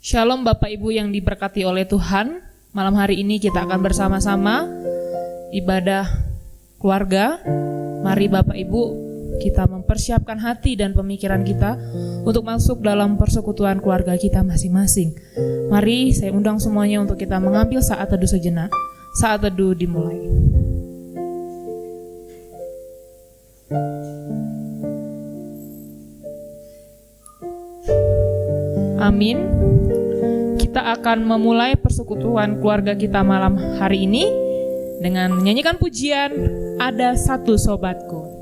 Shalom Bapak Ibu yang diberkati oleh Tuhan. Malam hari ini kita akan bersama-sama ibadah keluarga. Mari Bapak Ibu kita mempersiapkan hati dan pemikiran kita untuk masuk dalam persekutuan keluarga kita masing-masing. Mari saya undang semuanya untuk kita mengambil saat teduh sejenak. Saat teduh dimulai. Amin. Kita akan memulai persekutuan keluarga kita malam hari ini dengan menyanyikan pujian Ada Satu Sobatku.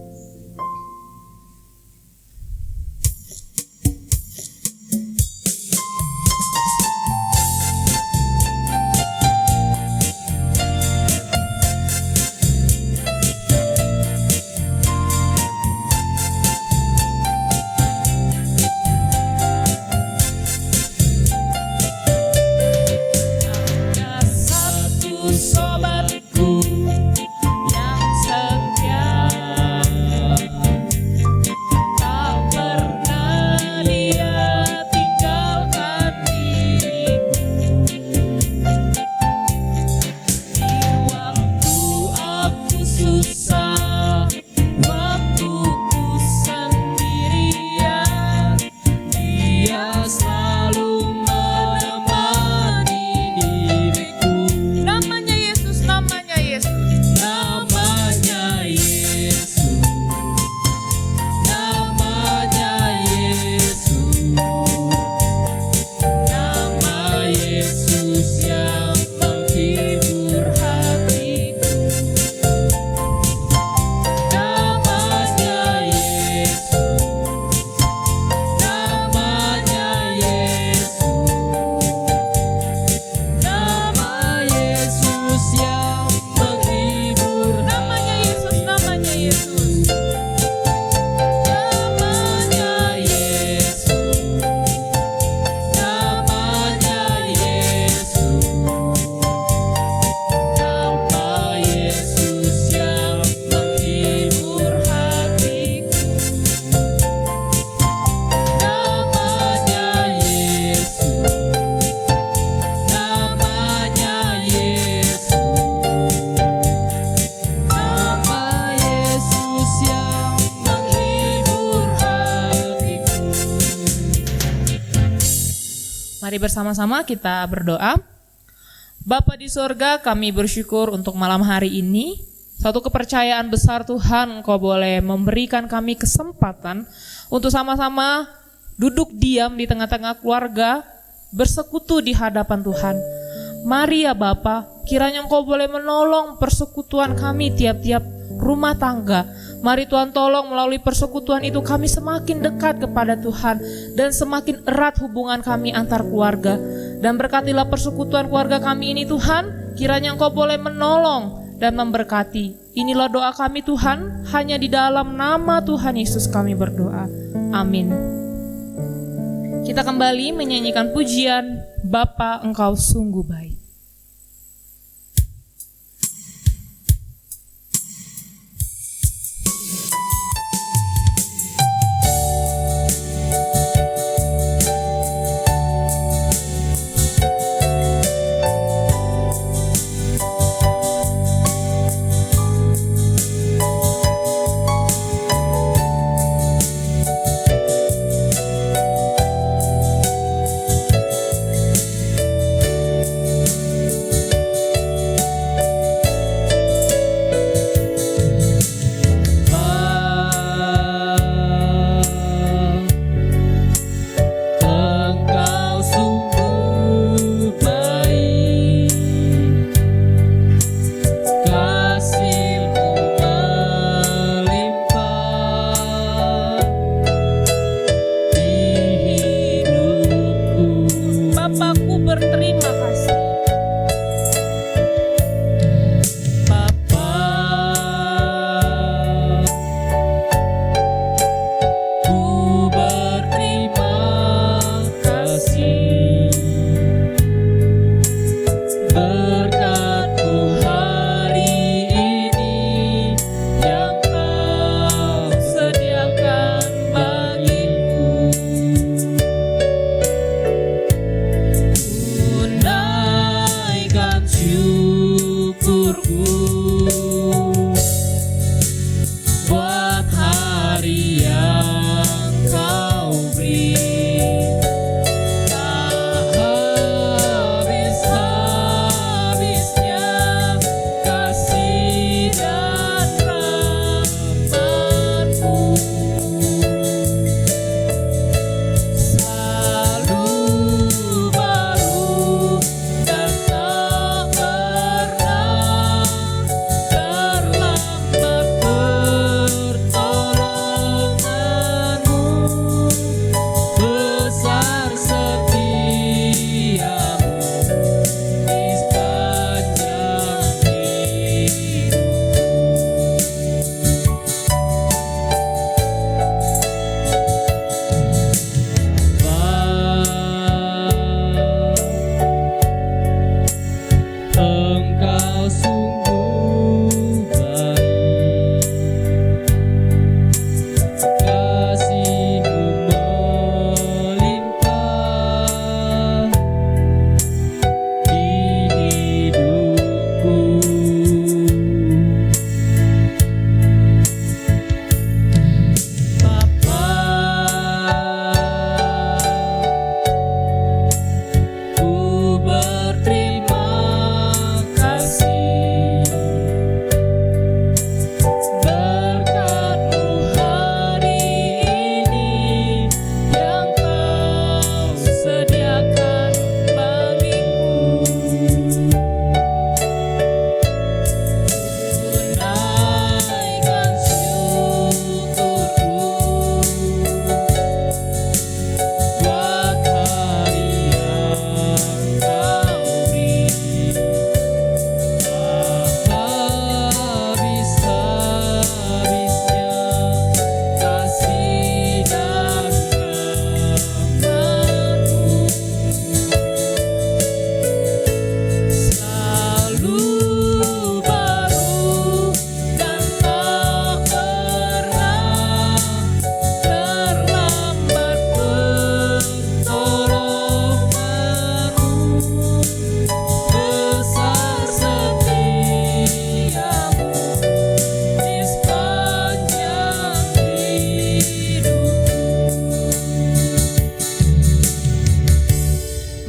Mari bersama-sama kita berdoa. Bapa di sorga, kami bersyukur untuk malam hari ini. Satu kepercayaan besar Tuhan, Engkau boleh memberikan kami kesempatan untuk sama-sama duduk diam di tengah-tengah keluarga, bersekutu di hadapan Tuhan. Mari ya Bapa, kiranya Engkau boleh menolong persekutuan kami tiap-tiap rumah tangga. Mari Tuhan tolong melalui persekutuan itu kami semakin dekat kepada Tuhan dan semakin erat hubungan kami antar keluarga. Dan berkatilah persekutuan keluarga kami ini Tuhan, kiranya Engkau boleh menolong dan memberkati. Inilah doa kami Tuhan, hanya di dalam nama Tuhan Yesus kami berdoa. Amin. Kita kembali menyanyikan pujian Bapa Engkau sungguh baik.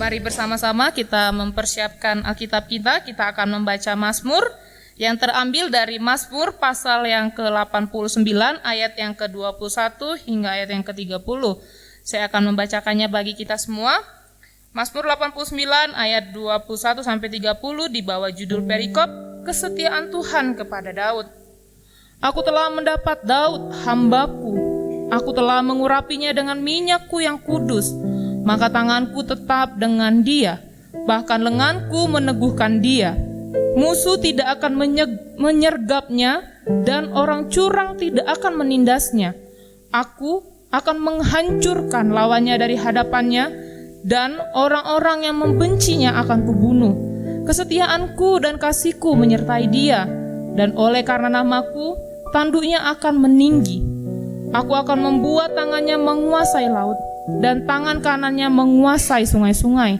Mari bersama-sama kita mempersiapkan Alkitab kita. Kita akan membaca Mazmur yang terambil dari Mazmur pasal yang ke-89 ayat yang ke-21 hingga ayat yang ke-30. Saya akan membacakannya bagi kita semua. Mazmur 89 ayat 21 sampai 30 di bawah judul perikop Kesetiaan Tuhan kepada Daud. Aku telah mendapat Daud hambaku. Aku telah mengurapinya dengan minyakku yang kudus. Maka tanganku tetap dengan dia, bahkan lenganku meneguhkan dia. Musuh tidak akan menyergapnya, dan orang curang tidak akan menindasnya. Aku akan menghancurkan lawannya dari hadapannya, dan orang-orang yang membencinya akan kubunuh. Kesetiaanku dan kasihku menyertai dia, dan oleh karena namaku, tanduknya akan meninggi. Aku akan membuat tangannya menguasai laut, dan tangan kanannya menguasai sungai-sungai.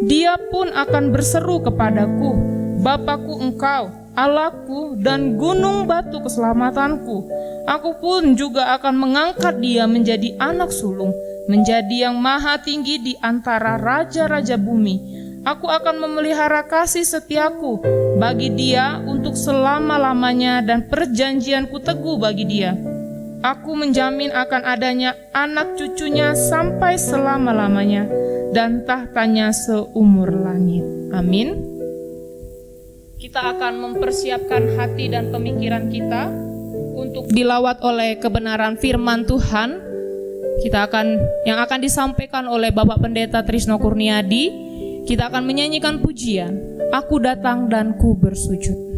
Dia pun akan berseru kepadaku, Bapakku engkau, Allahku dan gunung batu keselamatanku. Aku pun juga akan mengangkat dia menjadi anak sulung, menjadi yang maha tinggi di antara raja-raja bumi. Aku akan memelihara kasih setiaku bagi dia untuk selama-lamanya, dan perjanjianku teguh bagi dia. Aku menjamin akan adanya anak cucunya sampai selama-lamanya, dan tahtanya seumur langit. Amin. Kita akan mempersiapkan hati dan pemikiran kita untuk dilawat oleh kebenaran firman Tuhan. Yang akan disampaikan oleh Bapak Pendeta Trisno Kurniadi. Kita akan menyanyikan pujian, Aku datang dan ku bersujud.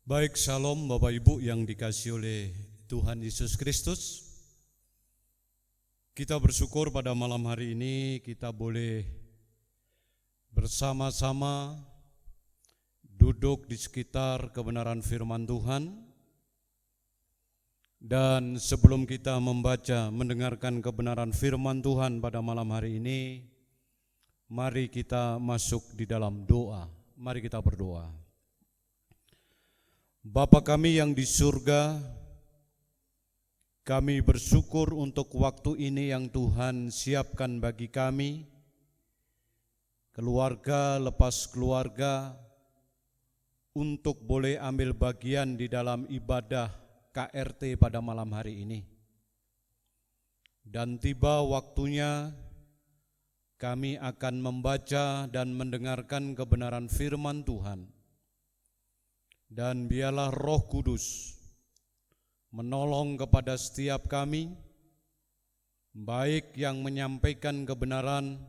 Baik, shalom Bapak Ibu yang dikasihi oleh Tuhan Yesus Kristus. Kita bersyukur pada malam hari ini kita boleh bersama-sama duduk di sekitar kebenaran firman Tuhan. Dan sebelum kita mendengarkan kebenaran firman Tuhan pada malam hari ini, mari kita masuk di dalam doa. Mari kita berdoa. Bapa kami yang di surga, kami bersyukur untuk waktu ini yang Tuhan siapkan bagi kami, keluarga lepas keluarga, untuk boleh ambil bagian di dalam ibadah KRT pada malam hari ini. Dan tiba waktunya kami akan membaca dan mendengarkan kebenaran firman Tuhan. Dan biarlah Roh Kudus menolong kepada setiap kami, baik yang menyampaikan kebenaran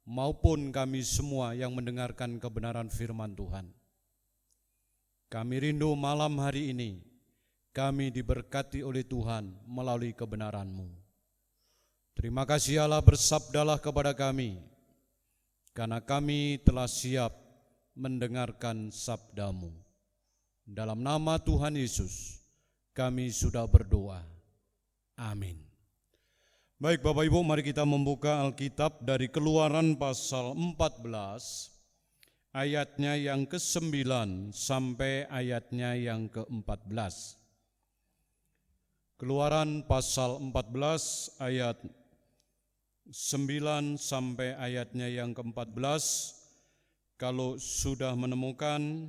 maupun kami semua yang mendengarkan kebenaran firman Tuhan. Kami rindu malam hari ini kami diberkati oleh Tuhan melalui kebenaran-Mu. Terima kasih Allah, bersabdalah kepada kami, karena kami telah siap mendengarkan sabda-Mu. Dalam nama Tuhan Yesus kami sudah berdoa. Amin. Baik Bapak Ibu, mari kita membuka Alkitab dari Keluaran pasal 14, ayatnya yang ke-9 sampai ayatnya yang ke-14. Keluaran pasal 14 ayat 9 sampai ayatnya yang ke-14. Kalau sudah menemukan,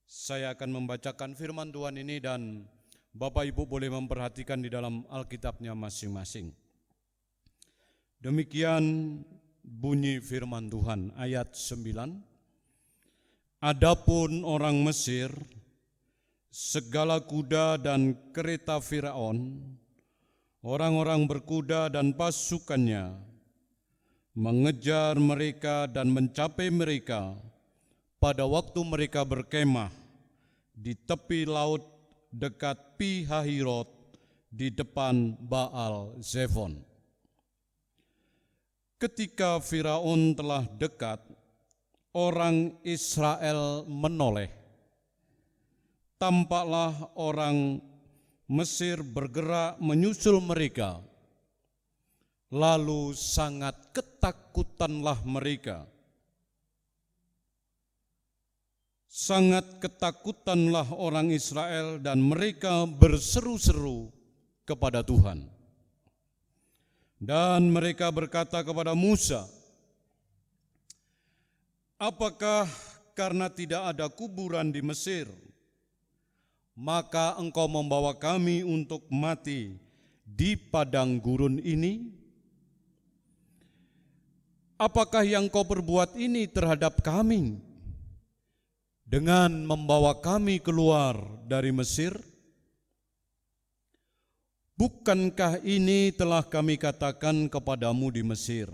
saya akan membacakan firman Tuhan ini dan Bapak Ibu boleh memperhatikan di dalam Alkitabnya masing-masing. Demikian bunyi firman Tuhan ayat 9. Adapun orang Mesir, segala kuda dan kereta Firaun, orang-orang berkuda dan pasukannya, mengejar mereka dan mencapai mereka pada waktu mereka berkemah di tepi laut dekat Pi Hahirot di depan Baal Zefon. Ketika Firaun telah dekat, orang Israel menoleh. Tampaklah orang Mesir bergerak menyusul mereka. Lalu sangat ketakutanlah mereka. Sangat ketakutanlah orang Israel dan mereka berseru-seru kepada Tuhan. Dan mereka berkata kepada Musa, apakah karena tidak ada kuburan di Mesir, maka engkau membawa kami untuk mati di padang gurun ini? Apakah yang kau perbuat ini terhadap kami dengan membawa kami keluar dari Mesir? Bukankah ini telah kami katakan kepadamu di Mesir,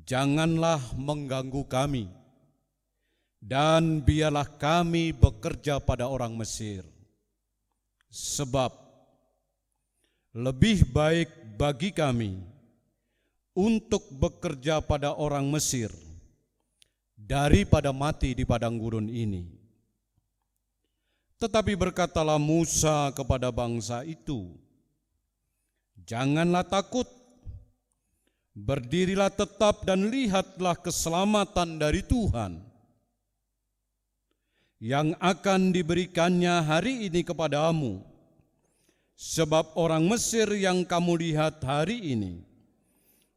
janganlah mengganggu kami, dan biarlah kami bekerja pada orang Mesir. Sebab lebih baik bagi kami untuk bekerja pada orang Mesir daripada mati di padang gurun ini. Tetapi berkatalah Musa kepada bangsa itu, janganlah takut, berdirilah tetap dan lihatlah keselamatan dari Tuhan yang akan diberikannya hari ini kepadamu. Sebab orang Mesir yang kamu lihat hari ini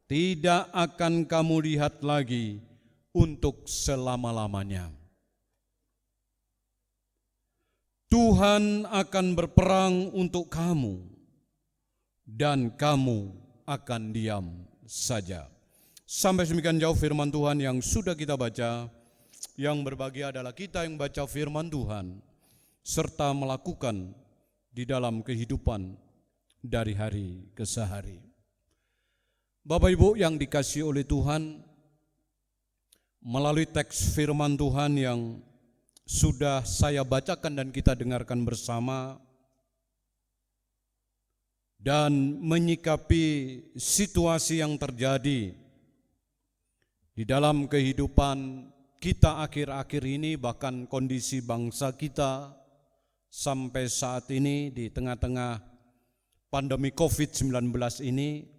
tidak akan kamu lihat lagi untuk selama-lamanya. Tuhan akan berperang untuk kamu dan kamu akan diam saja. Sampai demikian jauh firman Tuhan yang sudah kita baca. Yang berbahagia adalah kita yang baca firman Tuhan serta melakukan di dalam kehidupan dari hari ke hari. Bapak Ibu yang dikasihi oleh Tuhan, melalui teks firman Tuhan yang sudah saya bacakan dan kita dengarkan bersama, dan menyikapi situasi yang terjadi di dalam kehidupan kita akhir-akhir ini, bahkan kondisi bangsa kita sampai saat ini di tengah-tengah pandemi COVID-19 ini.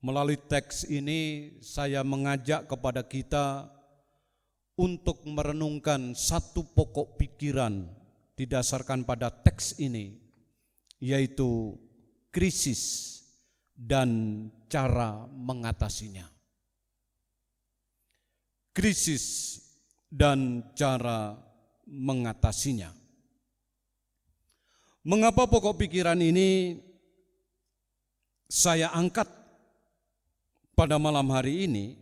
Melalui teks ini saya mengajak kepada kita untuk merenungkan satu pokok pikiran didasarkan pada teks ini, yaitu krisis dan cara mengatasinya. Krisis dan cara mengatasinya. Mengapa pokok pikiran ini saya angkat pada malam hari ini?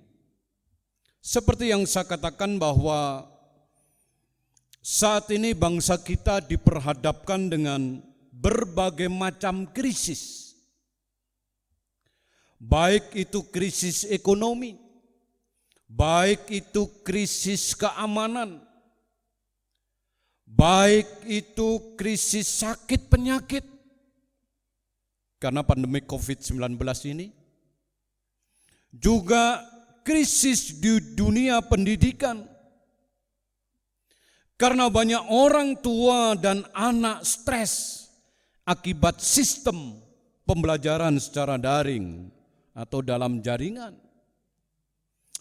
Seperti yang saya katakan bahwa saat ini bangsa kita diperhadapkan dengan berbagai macam krisis. Baik itu krisis ekonomi, baik itu krisis keamanan, baik itu krisis sakit penyakit karena pandemi COVID-19 ini, juga krisis di dunia pendidikan karena banyak orang tua dan anak stres akibat sistem pembelajaran secara daring atau dalam jaringan.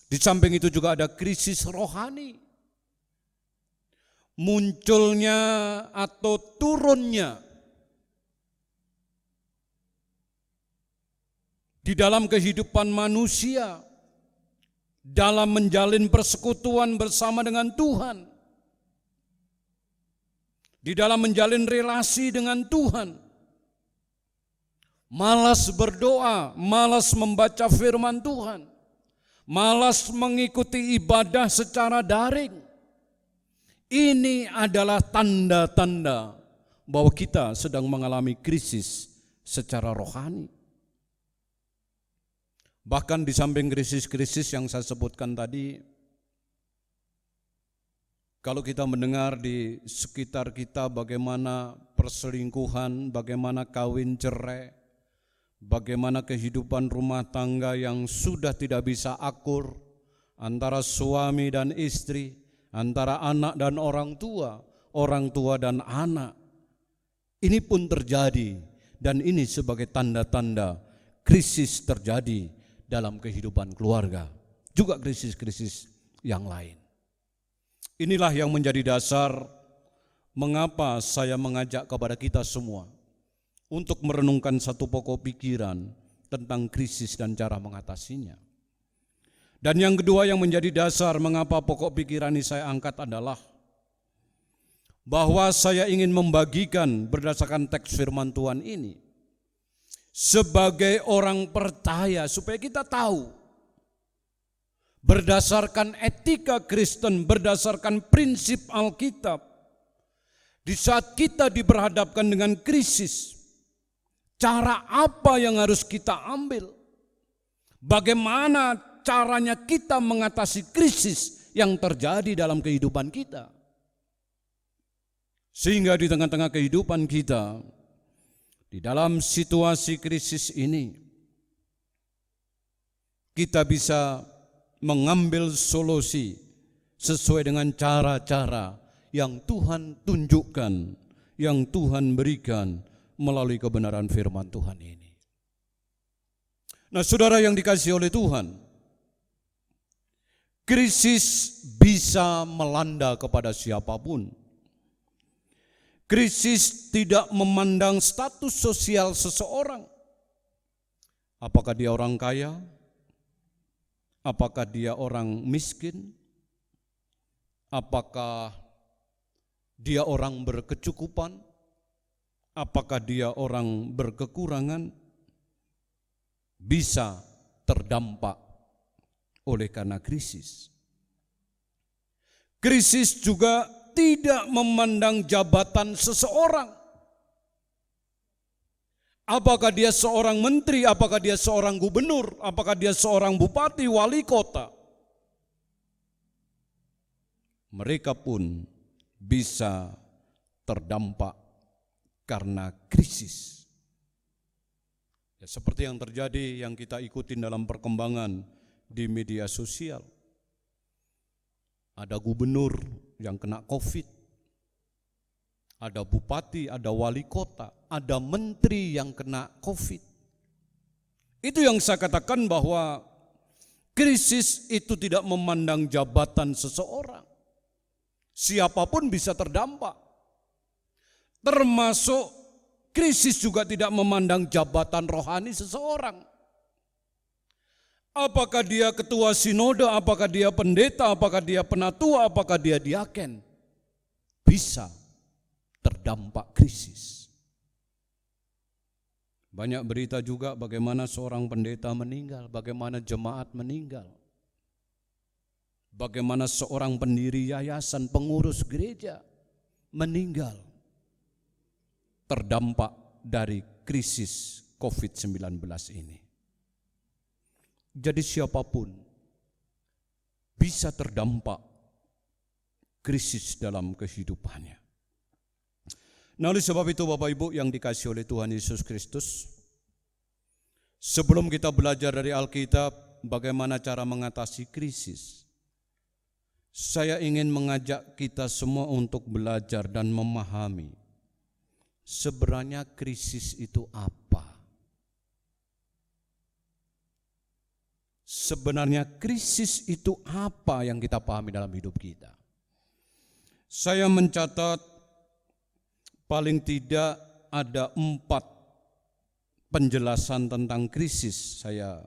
Di samping itu juga ada krisis rohani. Munculnya atau turunnya di dalam kehidupan manusia, dalam menjalin persekutuan bersama dengan Tuhan, di dalam menjalin relasi dengan Tuhan. Malas berdoa, malas membaca firman Tuhan, malas mengikuti ibadah secara daring. Ini adalah tanda-tanda bahwa kita sedang mengalami krisis secara rohani. Bahkan di samping krisis-krisis yang saya sebutkan tadi, kalau kita mendengar di sekitar kita bagaimana perselingkuhan, bagaimana kawin cerai, bagaimana kehidupan rumah tangga yang sudah tidak bisa akur antara suami dan istri, antara anak dan orang tua dan anak. Ini pun terjadi dan ini sebagai tanda-tanda krisis terjadi dalam kehidupan keluarga, juga krisis-krisis yang lain. Inilah yang menjadi dasar mengapa saya mengajak kepada kita semua untuk merenungkan satu pokok pikiran tentang krisis dan cara mengatasinya. Dan yang kedua yang menjadi dasar mengapa pokok pikiran ini saya angkat adalah bahwa saya ingin membagikan berdasarkan teks firman Tuhan ini sebagai orang percaya supaya kita tahu berdasarkan etika Kristen, berdasarkan prinsip Alkitab, di saat kita diperhadapkan dengan krisis, cara apa yang harus kita ambil? Bagaimana caranya kita mengatasi krisis yang terjadi dalam kehidupan kita? Sehingga di tengah-tengah kehidupan kita, di dalam situasi krisis ini, kita bisa mengambil solusi sesuai dengan cara-cara yang Tuhan tunjukkan, yang Tuhan berikan melalui kebenaran firman Tuhan ini. Nah, saudara yang dikasihi oleh Tuhan, krisis bisa melanda kepada siapapun. Krisis tidak memandang status sosial seseorang. Apakah dia orang kaya? Apakah dia orang miskin? Apakah dia orang berkecukupan? Apakah dia orang berkekurangan? Bisa terdampak oleh karena krisis. Krisis juga tidak memandang jabatan seseorang. Apakah dia seorang menteri, apakah dia seorang gubernur, apakah dia seorang bupati, wali kota. Mereka pun bisa terdampak karena krisis. Ya, seperti yang terjadi yang kita ikutin dalam perkembangan di media sosial. Ada gubernur yang kena COVID, ada bupati, ada wali kota, ada menteri yang kena COVID. Itu yang saya katakan bahwa krisis itu tidak memandang jabatan seseorang. Siapapun bisa terdampak. Termasuk krisis juga tidak memandang jabatan rohani seseorang. Apakah dia ketua sinode, apakah dia pendeta, apakah dia penatua, apakah dia diaken, bisa terdampak krisis. Banyak berita juga bagaimana seorang pendeta meninggal, bagaimana jemaat meninggal, bagaimana seorang pendiri yayasan, pengurus gereja meninggal terdampak dari krisis COVID-19 ini. Jadi siapapun bisa terdampak krisis dalam kehidupannya. Nah, oleh sebab itu Bapak Ibu yang dikasihi oleh Tuhan Yesus Kristus, sebelum kita belajar dari Alkitab bagaimana cara mengatasi krisis, saya ingin mengajak kita semua untuk belajar dan memahami sebenarnya krisis itu apa. Sebenarnya krisis itu apa yang kita pahami dalam hidup kita. Saya mencatat paling tidak ada 4 penjelasan tentang krisis. Saya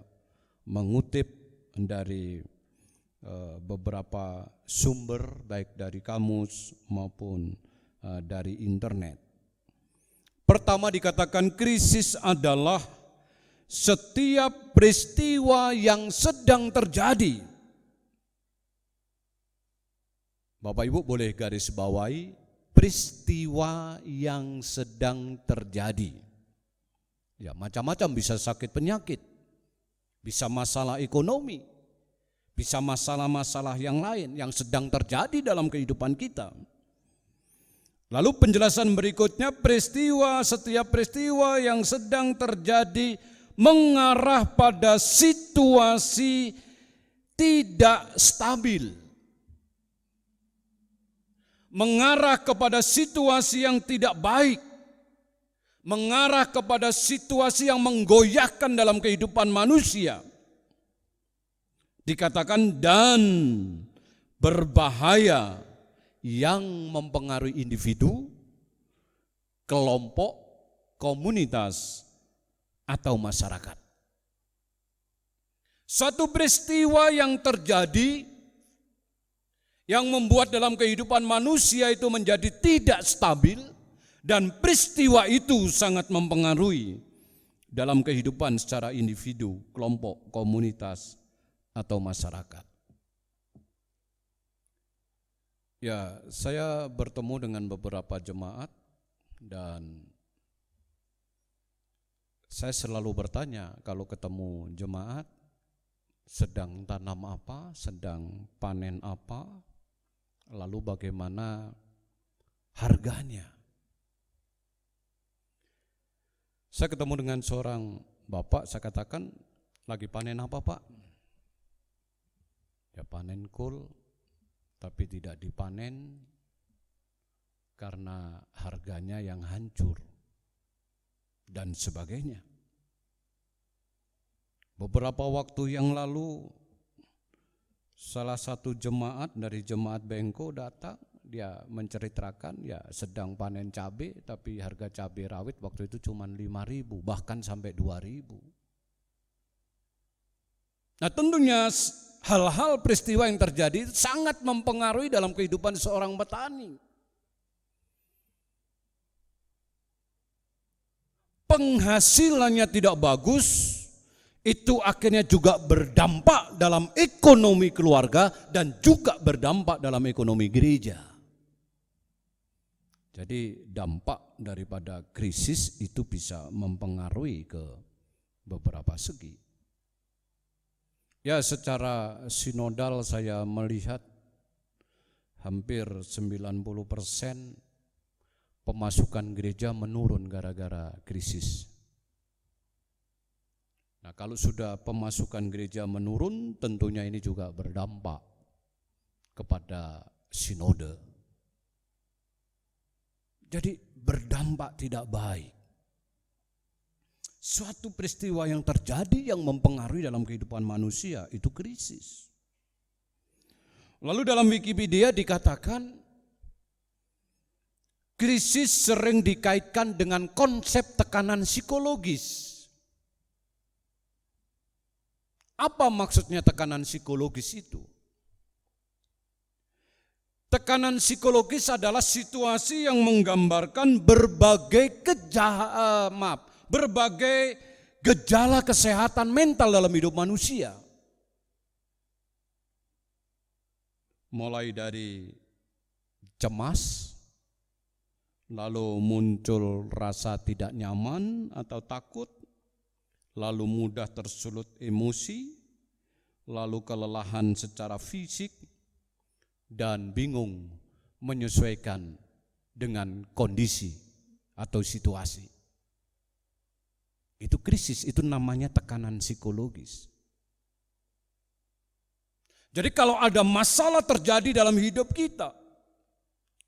mengutip dari beberapa sumber baik dari kamus maupun dari internet. Pertama dikatakan krisis adalah setiap peristiwa yang sedang terjadi. Bapak Ibu boleh garis bawahi peristiwa yang sedang terjadi. Ya, macam-macam, bisa sakit penyakit, bisa masalah ekonomi, bisa masalah-masalah yang lain yang sedang terjadi dalam kehidupan kita. Lalu penjelasan berikutnya, setiap peristiwa yang sedang terjadi mengarah pada situasi tidak stabil, mengarah kepada situasi yang tidak baik, mengarah kepada situasi yang menggoyahkan dalam kehidupan manusia. Dikatakan dan berbahaya yang mempengaruhi individu, kelompok, komunitas, atau masyarakat. Satu peristiwa yang terjadi yang membuat dalam kehidupan manusia itu menjadi tidak stabil, dan peristiwa itu sangat mempengaruhi dalam kehidupan secara individu, kelompok, komunitas, atau masyarakat. Ya, saya bertemu dengan beberapa jemaat dan saya selalu bertanya kalau ketemu jemaat, sedang tanam apa, sedang panen apa, lalu bagaimana harganya. Saya ketemu dengan seorang bapak, saya katakan, lagi panen apa Pak? Ya panen kul, tapi tidak dipanen karena harganya yang hancur dan sebagainya. Beberapa waktu yang lalu salah satu jemaat dari jemaat Bengko datang, dia menceritakan ya sedang panen cabai, tapi harga cabai rawit waktu itu cuma 5.000, bahkan sampai 2.000. Nah, tentunya hal-hal peristiwa yang terjadi sangat mempengaruhi dalam kehidupan seorang petani. Penghasilannya tidak bagus, itu akhirnya juga berdampak dalam ekonomi keluarga dan juga berdampak dalam ekonomi gereja. Jadi dampak daripada krisis itu bisa mempengaruhi ke beberapa segi. Ya, secara sinodal saya melihat hampir 90% pemasukan gereja menurun gara-gara krisis. Nah, kalau sudah pemasukan gereja menurun, tentunya ini juga berdampak kepada sinode. Jadi berdampak tidak baik. Suatu peristiwa yang terjadi yang mempengaruhi dalam kehidupan manusia itu krisis. Lalu dalam Wikipedia dikatakan krisis sering dikaitkan dengan konsep tekanan psikologis. Apa maksudnya tekanan psikologis itu? Tekanan psikologis adalah situasi yang menggambarkan berbagai gejala kesehatan mental dalam hidup manusia. Mulai dari cemas, lalu muncul rasa tidak nyaman atau takut, lalu mudah tersulut emosi, lalu kelelahan secara fisik, dan bingung menyesuaikan dengan kondisi atau situasi. Itu krisis, itu namanya tekanan psikologis. Jadi kalau ada masalah terjadi dalam hidup kita,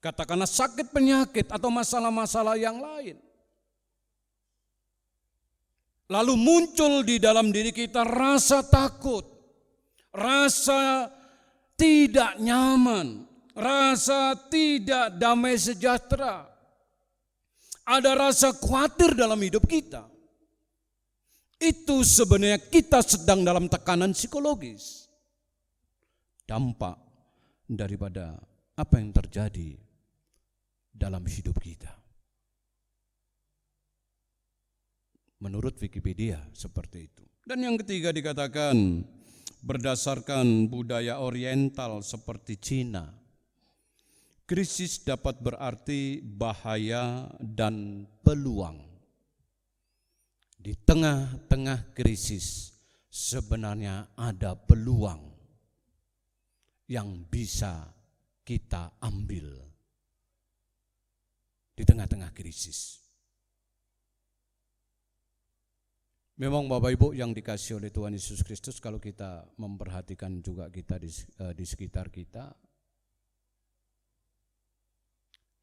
katakanlah sakit penyakit atau masalah-masalah yang lain, lalu muncul di dalam diri kita rasa takut, rasa tidak nyaman, rasa tidak damai sejahtera, ada rasa khawatir dalam hidup kita. Itu sebenarnya kita sedang dalam tekanan psikologis. Dampak daripada apa yang terjadi dalam hidup kita. Menurut Wikipedia seperti itu. Dan yang ketiga dikatakan berdasarkan budaya oriental seperti Cina, krisis dapat berarti bahaya dan peluang. Di tengah-tengah krisis sebenarnya ada peluang yang bisa kita ambil di tengah-tengah krisis. Memang Bapak Ibu yang dikasih oleh Tuhan Yesus Kristus, kalau kita memperhatikan juga kita di sekitar kita,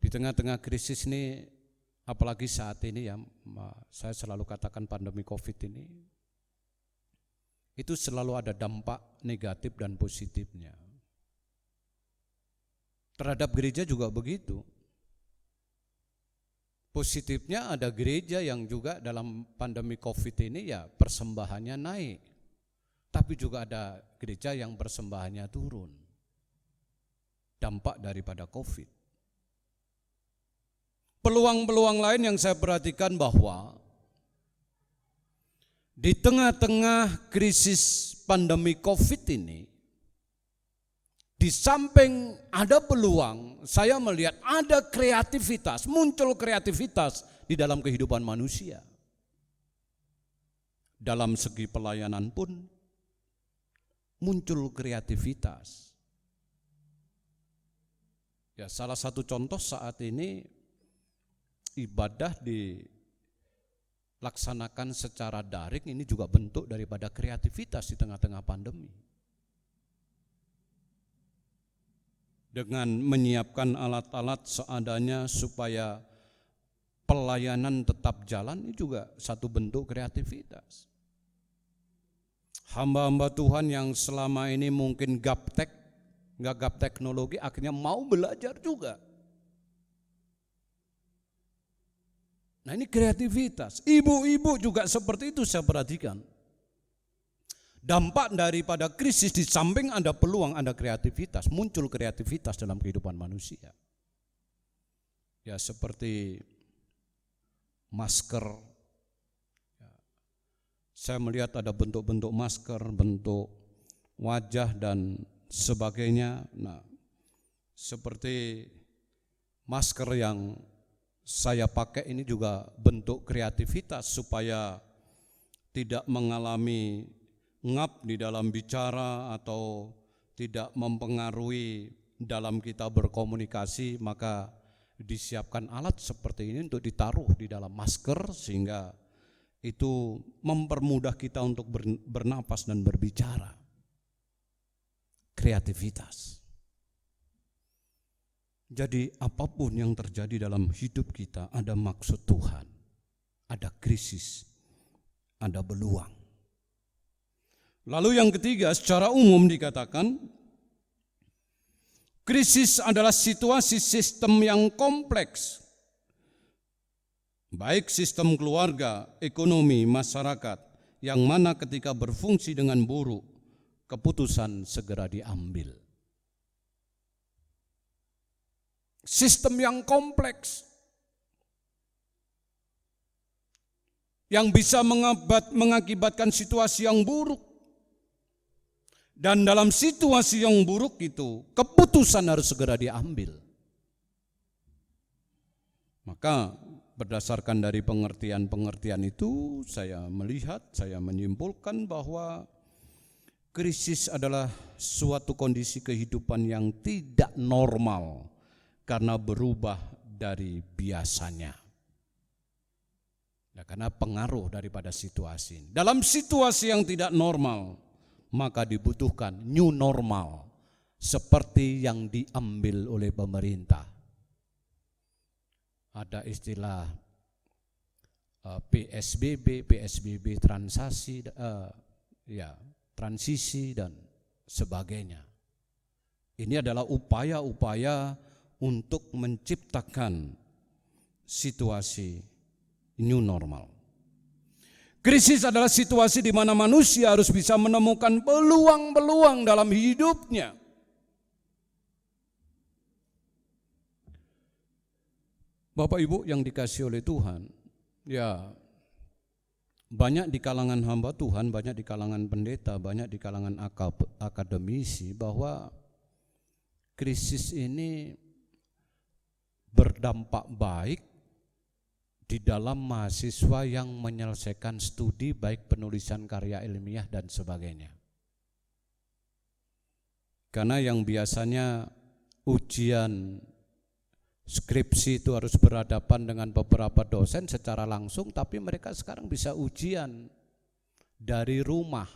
di tengah-tengah krisis ini, apalagi saat ini ya, saya selalu katakan pandemi COVID ini, itu selalu ada dampak negatif dan positifnya. Terhadap gereja juga begitu. Positifnya ada gereja yang juga dalam pandemi COVID ini ya persembahannya naik. Tapi juga ada gereja yang persembahannya turun. Dampak daripada COVID. Peluang-peluang lain yang saya perhatikan bahwa di tengah-tengah krisis pandemi COVID ini, di samping ada peluang, saya melihat ada kreativitas, muncul kreativitas di dalam kehidupan manusia. Dalam segi pelayanan pun muncul kreativitas. Ya, salah satu contoh saat ini ibadah dilaksanakan secara daring, ini juga bentuk daripada kreativitas di tengah-tengah pandemi. Dengan menyiapkan alat-alat seadanya supaya pelayanan tetap jalan, ini juga satu bentuk kreativitas. Hamba-hamba Tuhan yang selama ini mungkin gaptek, nggak gap teknologi, akhirnya mau belajar juga. Nah ini kreativitas. Ibu-ibu juga seperti itu saya perhatikan. Dampak daripada krisis di samping ada peluang, ada kreativitas, muncul kreativitas dalam kehidupan manusia. Ya seperti masker. Saya melihat ada bentuk-bentuk masker, bentuk wajah dan sebagainya. Nah, seperti masker yang saya pakai ini juga bentuk kreativitas supaya tidak mengalami ngap di dalam bicara atau tidak mempengaruhi dalam kita berkomunikasi, maka disiapkan alat seperti ini untuk ditaruh di dalam masker sehingga itu mempermudah kita untuk bernapas dan berbicara. Kreativitas. Jadi apapun yang terjadi dalam hidup kita ada maksud Tuhan, ada krisis, ada peluang. Lalu yang ketiga, secara umum dikatakan, krisis adalah situasi sistem yang kompleks, baik sistem keluarga, ekonomi, masyarakat, yang mana ketika berfungsi dengan buruk, keputusan segera diambil. Sistem yang kompleks, yang bisa mengakibatkan situasi yang buruk. Dan dalam situasi yang buruk itu, keputusan harus segera diambil. Maka berdasarkan dari pengertian-pengertian itu, saya melihat, saya menyimpulkan bahwa krisis adalah suatu kondisi kehidupan yang tidak normal karena berubah dari biasanya. Ya, karena pengaruh daripada situasi. Dalam situasi yang tidak normal, maka dibutuhkan new normal seperti yang diambil oleh pemerintah. Ada istilah PSBB transisi dan sebagainya. Ini adalah upaya-upaya untuk menciptakan situasi new normal. Krisis adalah situasi di mana manusia harus bisa menemukan peluang-peluang dalam hidupnya. Bapak Ibu yang dikasihi oleh Tuhan, ya banyak di kalangan hamba Tuhan, banyak di kalangan pendeta, banyak di kalangan akademisi bahwa krisis ini berdampak baik di dalam mahasiswa yang menyelesaikan studi baik penulisan karya ilmiah dan sebagainya. Karena yang biasanya ujian skripsi itu harus berhadapan dengan beberapa dosen secara langsung, tapi mereka sekarang bisa ujian dari rumah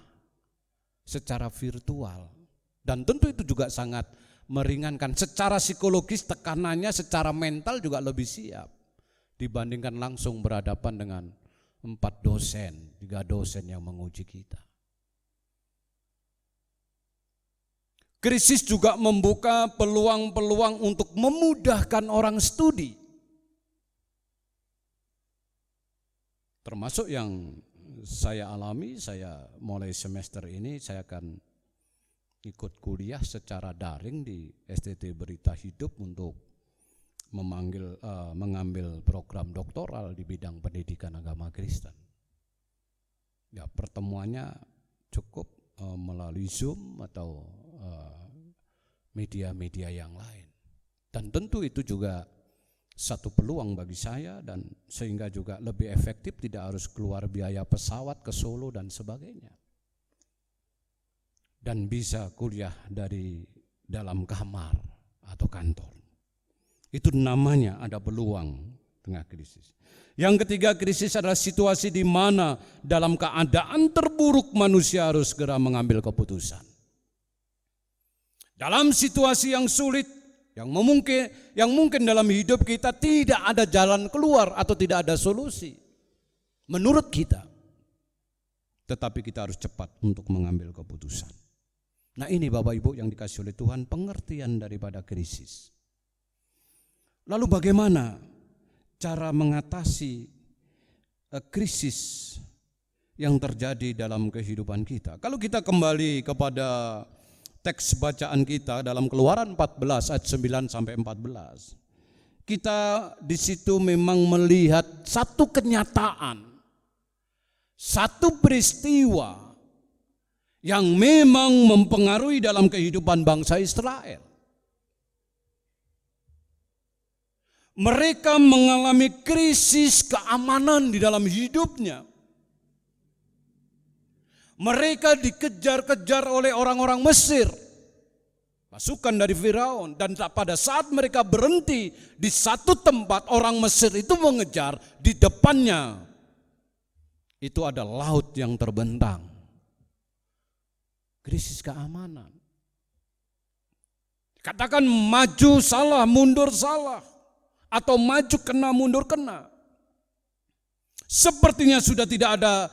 secara virtual. Dan tentu itu juga sangat meringankan secara psikologis, tekanannya secara mental juga lebih siap dibandingkan langsung berhadapan dengan 4 dosen, 3 dosen yang menguji kita. Krisis juga membuka peluang-peluang untuk memudahkan orang studi. Termasuk yang saya alami, saya mulai semester ini saya akan ikut kuliah secara daring di STT Berita Hidup untuk mengambil program doktoral di bidang pendidikan agama Kristen. Ya, pertemuannya cukup melalui Zoom atau media-media yang lain. Dan tentu itu juga satu peluang bagi saya, dan sehingga juga lebih efektif, tidak harus keluar biaya pesawat ke Solo dan sebagainya. Dan bisa kuliah dari dalam kamar atau kantor. Itu namanya ada peluang tengah krisis. Yang ketiga, krisis adalah situasi di mana dalam keadaan terburuk manusia harus segera mengambil keputusan. Dalam situasi yang sulit, yang mungkin dalam hidup kita tidak ada jalan keluar atau tidak ada solusi menurut kita. Tetapi kita harus cepat untuk mengambil keputusan. Nah, ini Bapak Ibu yang dikasihi oleh Tuhan, pengertian daripada krisis. Lalu bagaimana cara mengatasi krisis yang terjadi dalam kehidupan kita? Kalau kita kembali kepada teks bacaan kita dalam Keluaran 14 ayat 9 sampai 14. Kita di situ memang melihat satu kenyataan, satu peristiwa yang memang mempengaruhi dalam kehidupan bangsa Israel. Mereka mengalami krisis keamanan di dalam hidupnya. Mereka dikejar-kejar oleh orang-orang Mesir, pasukan dari Firaun, dan pada saat mereka berhenti di satu tempat, orang Mesir itu mengejar, di depannya itu ada laut yang terbentang. Krisis keamanan. Katakan maju salah, mundur salah, atau maju kena, mundur kena. Sepertinya sudah tidak ada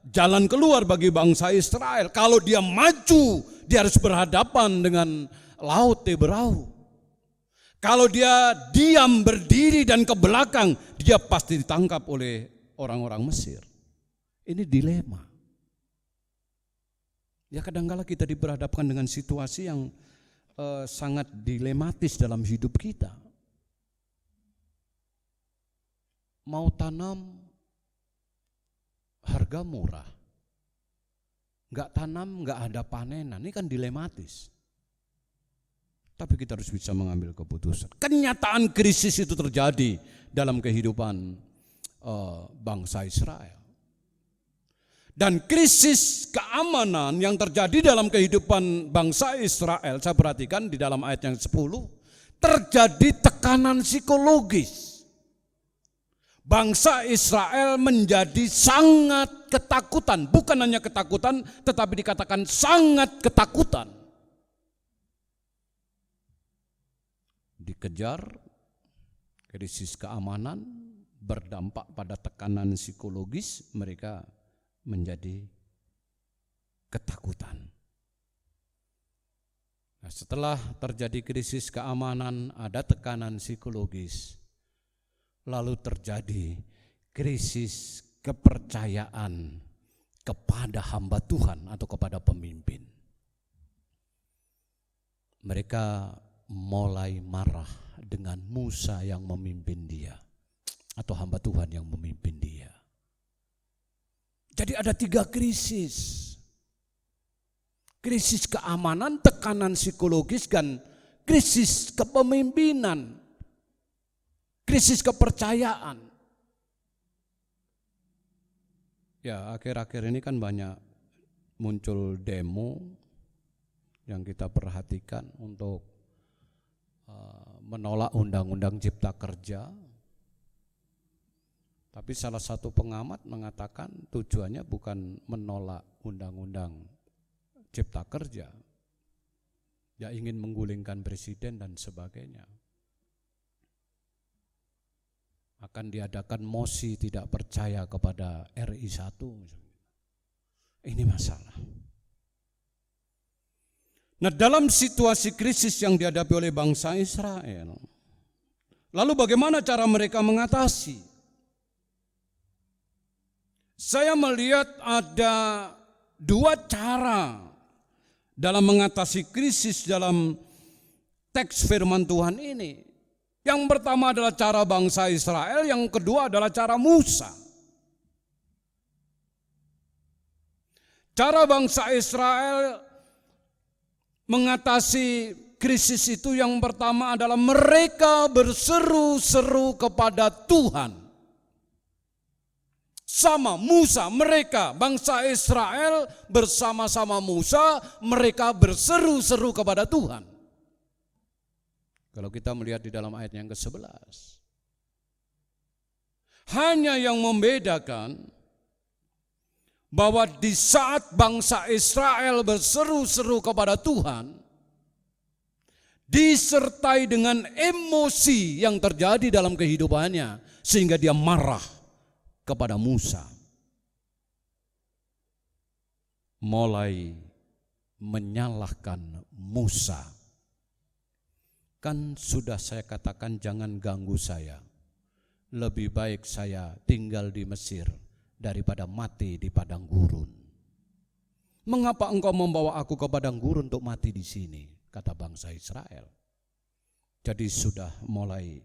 jalan keluar bagi bangsa Israel. Kalau dia maju, dia harus berhadapan dengan laut Teberau. Kalau dia diam, berdiri dan ke belakang, dia pasti ditangkap oleh orang-orang Mesir. Ini dilema. Ya kadang-kala kita diperhadapkan dengan situasi yang sangat dilematis dalam hidup kita. Mau tanam harga murah, nggak tanam nggak ada panenan, ini kan dilematis. Tapi kita harus bisa mengambil keputusan. Kenyataan krisis itu terjadi dalam kehidupan bangsa Israel. Dan krisis keamanan yang terjadi dalam kehidupan bangsa Israel, saya perhatikan di dalam ayat yang 10, terjadi tekanan psikologis. Bangsa Israel menjadi sangat ketakutan, bukan hanya ketakutan, tetapi dikatakan sangat ketakutan. Dikejar, krisis keamanan berdampak pada tekanan psikologis, mereka menjadi ketakutan. Nah, setelah terjadi krisis keamanan, ada tekanan psikologis, lalu terjadi krisis kepercayaan kepada hamba Tuhan atau kepada pemimpin. Mereka mulai marah dengan Musa yang memimpin dia, atau hamba Tuhan yang memimpin dia. Jadi ada 3 krisis. Krisis keamanan, tekanan psikologis, dan krisis kepemimpinan. Krisis kepercayaan. Ya, akhir-akhir ini kan banyak muncul demo yang kita perhatikan untuk menolak undang-undang cipta kerja. Tapi salah satu pengamat mengatakan tujuannya bukan menolak undang-undang cipta kerja, ya ingin menggulingkan presiden dan sebagainya. Akan diadakan mosi tidak percaya kepada RI 1. Ini masalah. Nah, dalam situasi krisis yang dihadapi oleh bangsa Israel, lalu bagaimana cara mereka mengatasi? Saya melihat ada 2 cara dalam mengatasi krisis dalam teks firman Tuhan ini. Yang pertama adalah cara bangsa Israel, yang kedua adalah cara Musa. Cara bangsa Israel mengatasi krisis itu yang pertama adalah mereka berseru-seru kepada Tuhan. Sama Musa, mereka bangsa Israel bersama-sama Musa, mereka berseru-seru kepada Tuhan. Kalau kita melihat di dalam ayat yang ke-11, hanya yang membedakan bahwa di saat bangsa Israel berseru-seru kepada Tuhan, disertai dengan emosi yang terjadi dalam kehidupannya, sehingga dia marah kepada Musa, mulai menyalahkan Musa. Kan sudah saya katakan jangan ganggu saya, lebih baik saya tinggal di Mesir daripada mati di padang gurun. Mengapa engkau membawa aku ke padang gurun untuk mati di sini, kata bangsa Israel. Jadi sudah mulai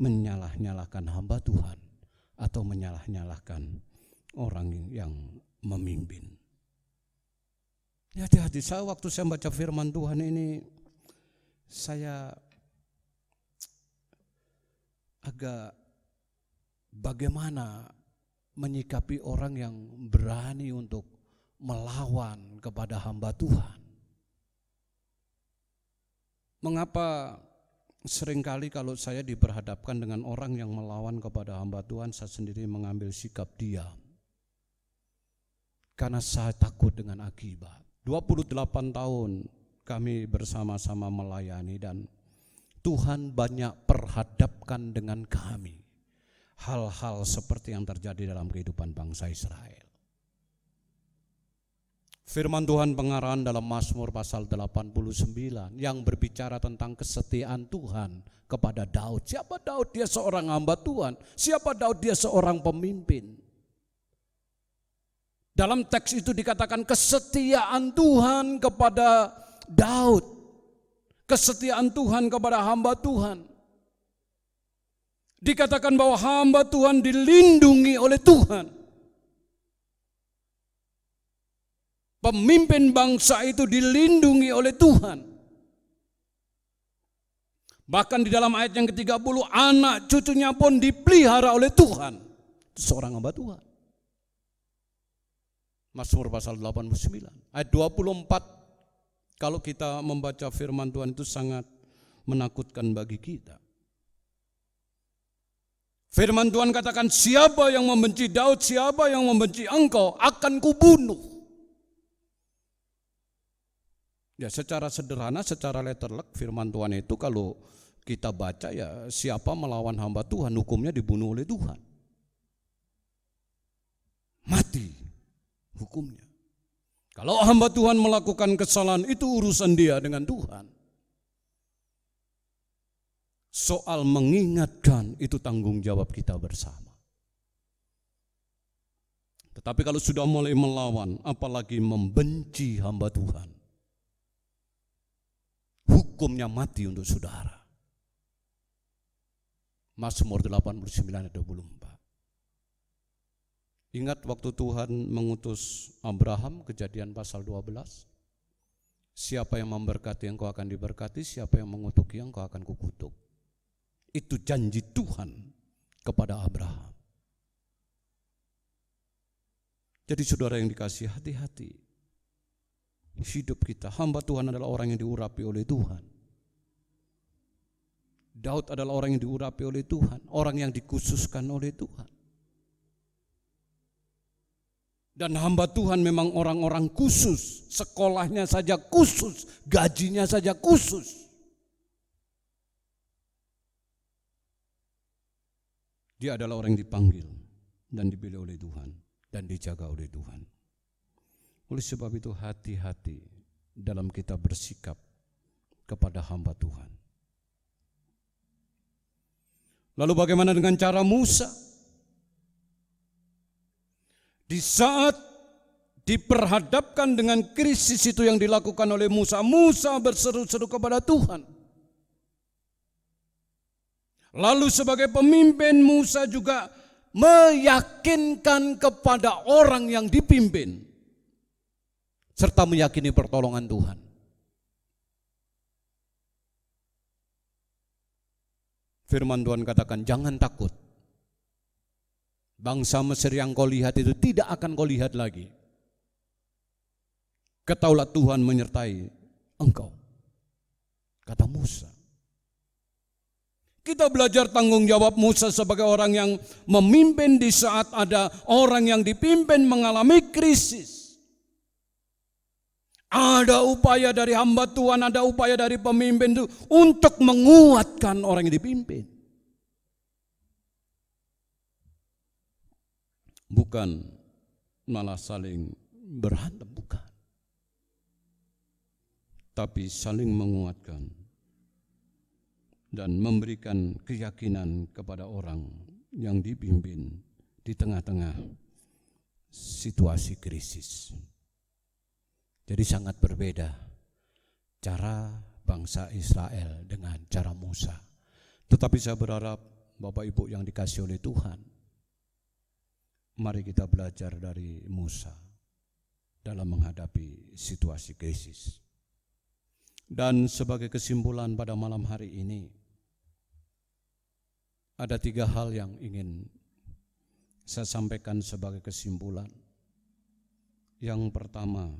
menyalah-nyalahkan hamba Tuhan atau menyalah-nyalahkan orang yang memimpin. Hati-hati, waktu saya baca firman Tuhan ini, saya agak bagaimana menyikapi orang yang berani untuk melawan kepada hamba Tuhan. Mengapa seringkali kalau saya diperhadapkan dengan orang yang melawan kepada hamba Tuhan, saya sendiri mengambil sikap diam. Karena saya takut dengan akibat. 28 tahun kami bersama-sama melayani dan Tuhan banyak perhadapkan dengan kami hal-hal seperti yang terjadi dalam kehidupan bangsa Israel. Firman Tuhan pengarahan dalam Mazmur pasal 89 yang berbicara tentang kesetiaan Tuhan kepada Daud. Siapa Daud? Dia seorang hamba Tuhan. Siapa Daud? Dia seorang pemimpin. Dalam teks itu dikatakan kesetiaan Tuhan kepada Daud, kesetiaan Tuhan kepada hamba Tuhan. Dikatakan bahwa hamba Tuhan dilindungi oleh Tuhan. Pemimpin bangsa itu dilindungi oleh Tuhan. Bahkan di dalam ayat yang ke-30, anak cucunya pun dipelihara oleh Tuhan. Itu seorang hamba Tuhan. Mazmur pasal 89, ayat 24. Kalau kita membaca firman Tuhan itu sangat menakutkan bagi kita. Firman Tuhan katakan, siapa yang membenci Daud, siapa yang membenci engkau, akan kubunuh. Ya, secara sederhana, secara letterlek firman Tuhan itu kalau kita baca ya, siapa melawan hamba Tuhan, hukumnya dibunuh oleh Tuhan. Mati hukumnya. Kalau hamba Tuhan melakukan kesalahan, itu urusan dia dengan Tuhan. Soal mengingatkan itu tanggung jawab kita bersama. Tetapi kalau sudah mulai melawan, apalagi membenci hamba Tuhan, hukumnya mati untuk saudara. Mazmur 89 ayat 24. Ingat waktu Tuhan mengutus Abraham, Kejadian pasal 12. Siapa yang memberkati engkau akan diberkati, siapa yang mengutuki engkau akan kukutuk. Itu janji Tuhan kepada Abraham. Jadi saudara yang dikasihi, hati-hati. Hidup kita, hamba Tuhan adalah orang yang diurapi oleh Tuhan. Daud adalah orang yang diurapi oleh Tuhan, orang yang dikhususkan oleh Tuhan. Dan hamba Tuhan memang orang-orang khusus, sekolahnya saja khusus, gajinya saja khusus. Dia adalah orang yang dipanggil dan dipilih oleh Tuhan dan dijaga oleh Tuhan. Oleh sebab itu hati-hati dalam kita bersikap kepada hamba Tuhan. Lalu bagaimana dengan cara Musa? Di saat diperhadapkan dengan krisis itu yang dilakukan oleh Musa, Musa berseru-seru kepada Tuhan. Lalu sebagai pemimpin Musa juga meyakinkan kepada orang yang dipimpin, serta meyakini pertolongan Tuhan. Firman Tuhan katakan, jangan takut. Bangsa Mesir yang kau lihat itu tidak akan kau lihat lagi. Ketahuilah Tuhan menyertai engkau, kata Musa. Kita belajar tanggung jawab Musa sebagai orang yang memimpin di saat ada orang yang dipimpin mengalami krisis. Ada upaya dari hamba Tuhan, ada upaya dari pemimpin itu untuk menguatkan orang yang dipimpin. Bukan malah saling berantem, bukan. Tapi saling menguatkan dan memberikan keyakinan kepada orang yang dipimpin di tengah-tengah situasi krisis. Jadi sangat berbeda cara bangsa Israel dengan cara Musa. Tetapi saya berharap Bapak Ibu yang dikasihi oleh Tuhan, mari kita belajar dari Musa dalam menghadapi situasi krisis. Dan sebagai kesimpulan pada malam hari ini, ada 3 hal yang ingin saya sampaikan sebagai kesimpulan. Yang pertama,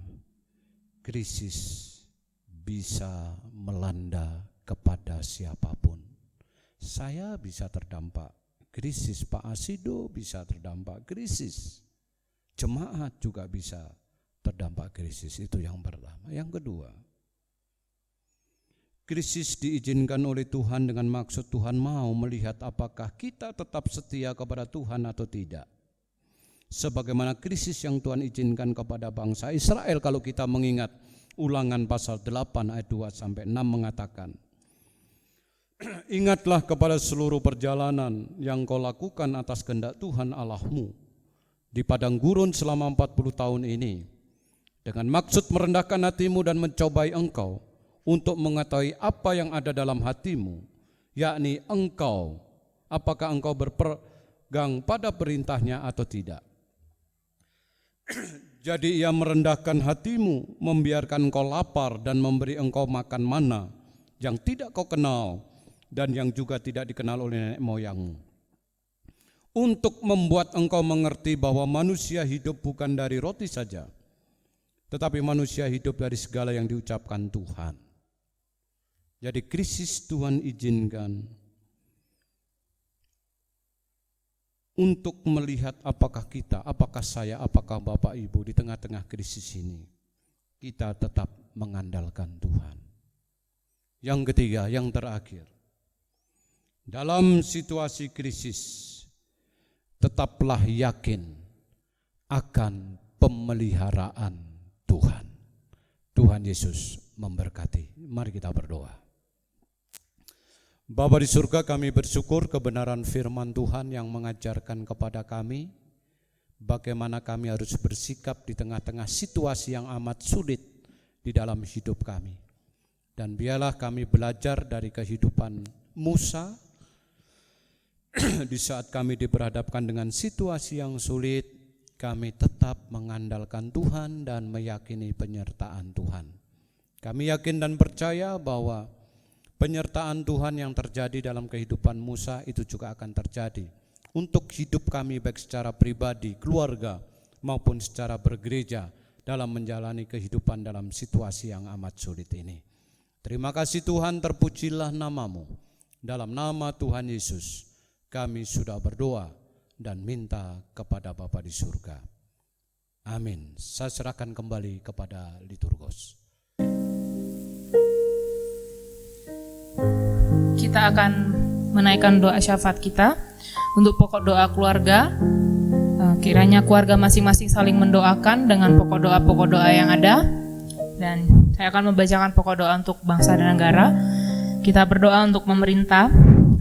krisis bisa melanda kepada siapapun. Saya bisa terdampak krisis, Pak Asido bisa terdampak krisis, jemaat juga bisa terdampak krisis. Itu yang pertama. Yang kedua, krisis diizinkan oleh Tuhan dengan maksud Tuhan mau melihat apakah kita tetap setia kepada Tuhan atau tidak. Sebagaimana krisis yang Tuhan izinkan kepada bangsa Israel, kalau kita mengingat Ulangan pasal 8 ayat 2-6 mengatakan, ingatlah kepada seluruh perjalanan yang kau lakukan atas kehendak Tuhan Allahmu, di padang gurun selama 40 tahun ini dengan maksud merendahkan hatimu dan mencobai engkau untuk mengetahui apa yang ada dalam hatimu, yakni engkau, apakah engkau berpegang pada perintahnya atau tidak. Jadi ia merendahkan hatimu, membiarkan engkau lapar dan memberi engkau makan mana yang tidak kau kenal dan yang juga tidak dikenal oleh nenek moyangmu, untuk membuat engkau mengerti bahwa manusia hidup bukan dari roti saja, tetapi manusia hidup dari segala yang diucapkan Tuhan. Jadi krisis Tuhan izinkan untuk melihat apakah kita, apakah saya, apakah Bapak Ibu di tengah-tengah krisis ini kita tetap mengandalkan Tuhan. Yang ketiga, yang terakhir, dalam situasi krisis tetaplah yakin akan pemeliharaan Tuhan. Tuhan Yesus memberkati. Mari kita berdoa. Bapa di surga, kami bersyukur kebenaran firman Tuhan yang mengajarkan kepada kami bagaimana kami harus bersikap di tengah-tengah situasi yang amat sulit di dalam hidup kami. Dan biarlah kami belajar dari kehidupan Musa di saat kami diperhadapkan dengan situasi yang sulit, kami tetap mengandalkan Tuhan dan meyakini penyertaan Tuhan. Kami yakin dan percaya bahwa penyertaan Tuhan yang terjadi dalam kehidupan Musa itu juga akan terjadi untuk hidup kami baik secara pribadi, keluarga, maupun secara bergereja dalam menjalani kehidupan dalam situasi yang amat sulit ini. Terima kasih Tuhan, terpujilah namamu. Dalam nama Tuhan Yesus kami sudah berdoa dan minta kepada Bapa di surga. Amin. Saya serahkan kembali kepada liturgos. Kita akan menaikkan doa syafaat kita untuk pokok doa keluarga. Kiranya keluarga masing-masing saling mendoakan dengan pokok doa yang ada. Dan saya akan membacakan pokok doa untuk bangsa dan negara. Kita berdoa untuk pemerintah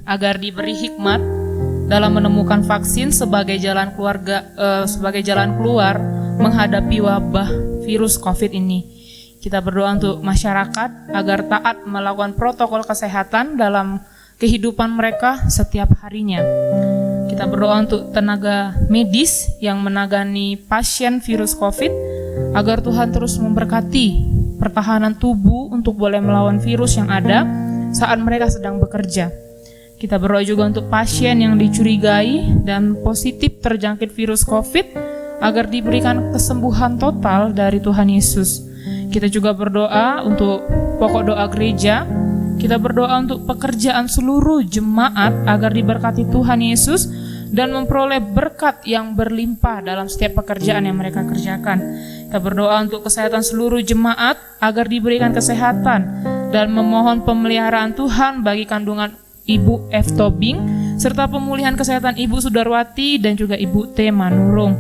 agar diberi hikmat dalam menemukan vaksin sebagai jalan keluar menghadapi wabah virus COVID ini. Kita berdoa untuk masyarakat agar taat melakukan protokol kesehatan dalam kehidupan mereka setiap harinya. Kita berdoa untuk tenaga medis yang menangani pasien virus COVID agar Tuhan terus memberkati pertahanan tubuh untuk boleh melawan virus yang ada saat mereka sedang bekerja. Kita berdoa juga untuk pasien yang dicurigai dan positif terjangkit virus COVID agar diberikan kesembuhan total dari Tuhan Yesus. Kita juga berdoa untuk pokok doa gereja. Kita berdoa untuk pekerjaan seluruh jemaat agar diberkati Tuhan Yesus dan memperoleh berkat yang berlimpah dalam setiap pekerjaan yang mereka kerjakan. Kita berdoa untuk kesehatan seluruh jemaat agar diberikan kesehatan dan memohon pemeliharaan Tuhan bagi kandungan Ibu F. Tobing serta pemulihan kesehatan Ibu Sudarwati dan juga Ibu T. Manurung.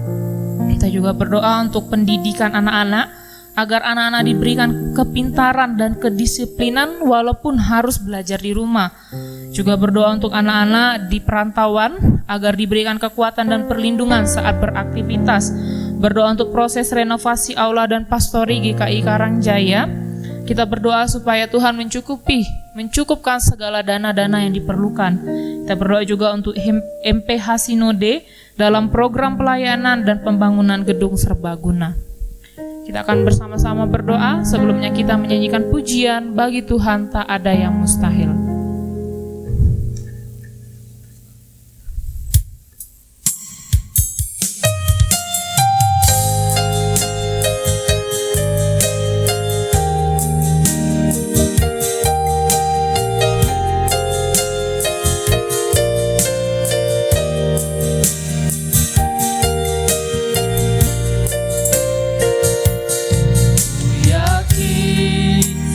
Kita juga berdoa untuk pendidikan anak-anak agar anak-anak diberikan kepintaran dan kedisiplinan walaupun harus belajar di rumah. Juga berdoa untuk anak-anak di perantauan agar diberikan kekuatan dan perlindungan saat beraktivitas. Berdoa untuk proses renovasi aula dan pastori GKI Karangjaya. Kita berdoa supaya Tuhan mencukupkan segala dana-dana yang diperlukan. Kita berdoa juga untuk MPH Sinode dalam program pelayanan dan pembangunan gedung serbaguna. Kita akan bersama-sama berdoa. Sebelumnya kita menyanyikan pujian bagi Tuhan tak ada yang mustahil.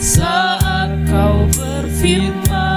Saat kau berfirman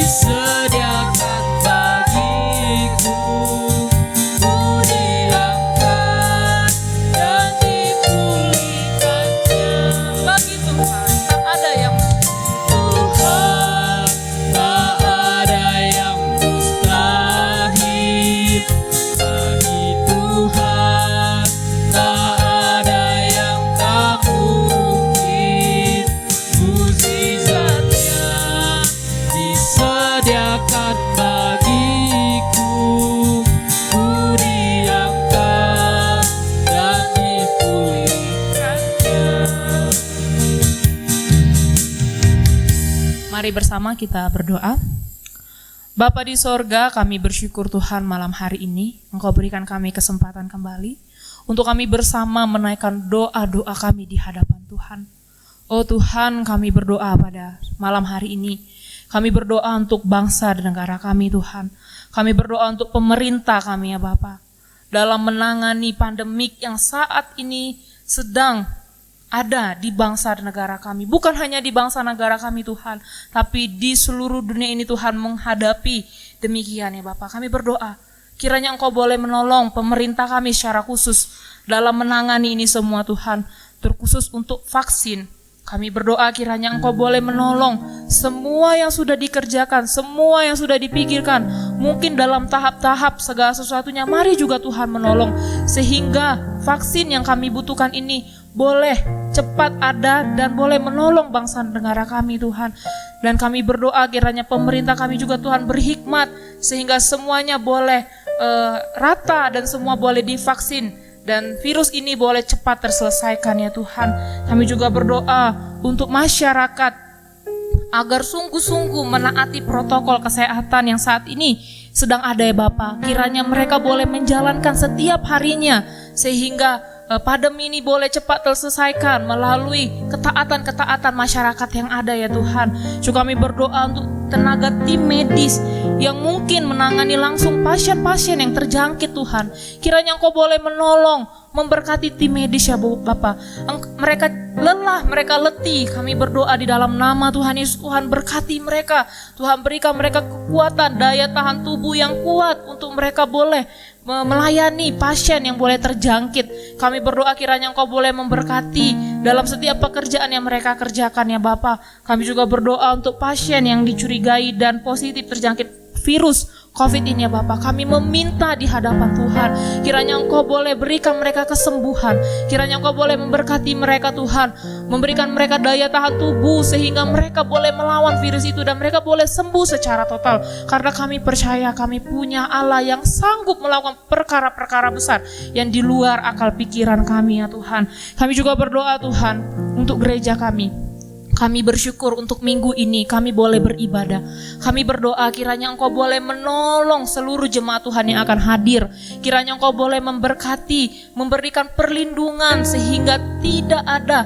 disediakan bagiku. Ku diangkat dan dipulihkannya. Bagi Tuhan tak ada yang Tuhan, tak ada yang mustahil. Bagi Tuhan tak ada yang tak mungkin. Mukjizatnya disediakan bagiku. Ku diangkat dan dipulihkannya. Mari bersama kita berdoa. Bapa di sorga, kami bersyukur Tuhan malam hari ini Engkau berikan kami kesempatan kembali untuk kami bersama menaikkan doa-doa kami di hadapan Tuhan. Oh Tuhan, kami berdoa pada malam hari ini. Kami berdoa untuk bangsa dan negara kami Tuhan. Kami berdoa untuk pemerintah kami ya Bapa, dalam menangani pandemik yang saat ini sedang ada di bangsa dan negara kami. Bukan hanya di bangsa negara kami Tuhan, tapi di seluruh dunia ini Tuhan menghadapi demikian ya Bapak. Kami berdoa, kiranya Engkau boleh menolong pemerintah kami secara khusus dalam menangani ini semua Tuhan, terkhusus untuk vaksin. Kami berdoa kiranya Engkau boleh menolong semua yang sudah dikerjakan, semua yang sudah dipikirkan, mungkin dalam tahap-tahap segala sesuatunya. Mari juga Tuhan menolong sehingga vaksin yang kami butuhkan ini boleh cepat ada dan boleh menolong bangsa dan negara kami Tuhan. Dan kami berdoa kiranya pemerintah kami juga Tuhan berhikmat sehingga semuanya boleh rata dan semua boleh divaksin. Dan virus ini boleh cepat terselesaikan ya Tuhan. Kami juga berdoa untuk masyarakat agar sungguh-sungguh menaati protokol kesehatan yang saat ini sedang ada ya Bapak. Kiranya mereka boleh menjalankan setiap harinya sehingga pandemi ini boleh cepat terselesaikan melalui ketaatan-ketaatan masyarakat yang ada ya Tuhan. Juga kami berdoa untuk tenaga tim medis yang mungkin menangani langsung pasien-pasien yang terjangkit Tuhan. Kiranya Engkau boleh menolong, memberkati tim medis ya Bapak. Mereka lelah, mereka letih. Kami berdoa di dalam nama Tuhan Yesus, Tuhan berkati mereka. Tuhan berikan mereka kekuatan, daya tahan tubuh yang kuat untuk mereka boleh melayani pasien yang boleh terjangkit. Kami berdoa kiranya Engkau boleh memberkati dalam setiap pekerjaan yang mereka kerjakan ya Bapa. Kami juga berdoa untuk pasien yang dicurigai dan positif terjangkit virus COVID ini ya Bapa. Kami meminta di hadapan Tuhan, kiranya Engkau boleh berikan mereka kesembuhan. Kiranya Engkau boleh memberkati mereka Tuhan, memberikan mereka daya tahan tubuh sehingga mereka boleh melawan virus itu dan mereka boleh sembuh secara total. Karena kami percaya kami punya Allah yang sanggup melakukan perkara-perkara besar yang di luar akal pikiran kami ya Tuhan. Kami juga berdoa Tuhan untuk gereja kami. Kami bersyukur untuk minggu ini kami boleh beribadah. Kami berdoa kiranya Engkau boleh menolong seluruh jemaat Tuhan yang akan hadir. Kiranya Engkau boleh memberkati, memberikan perlindungan sehingga tidak ada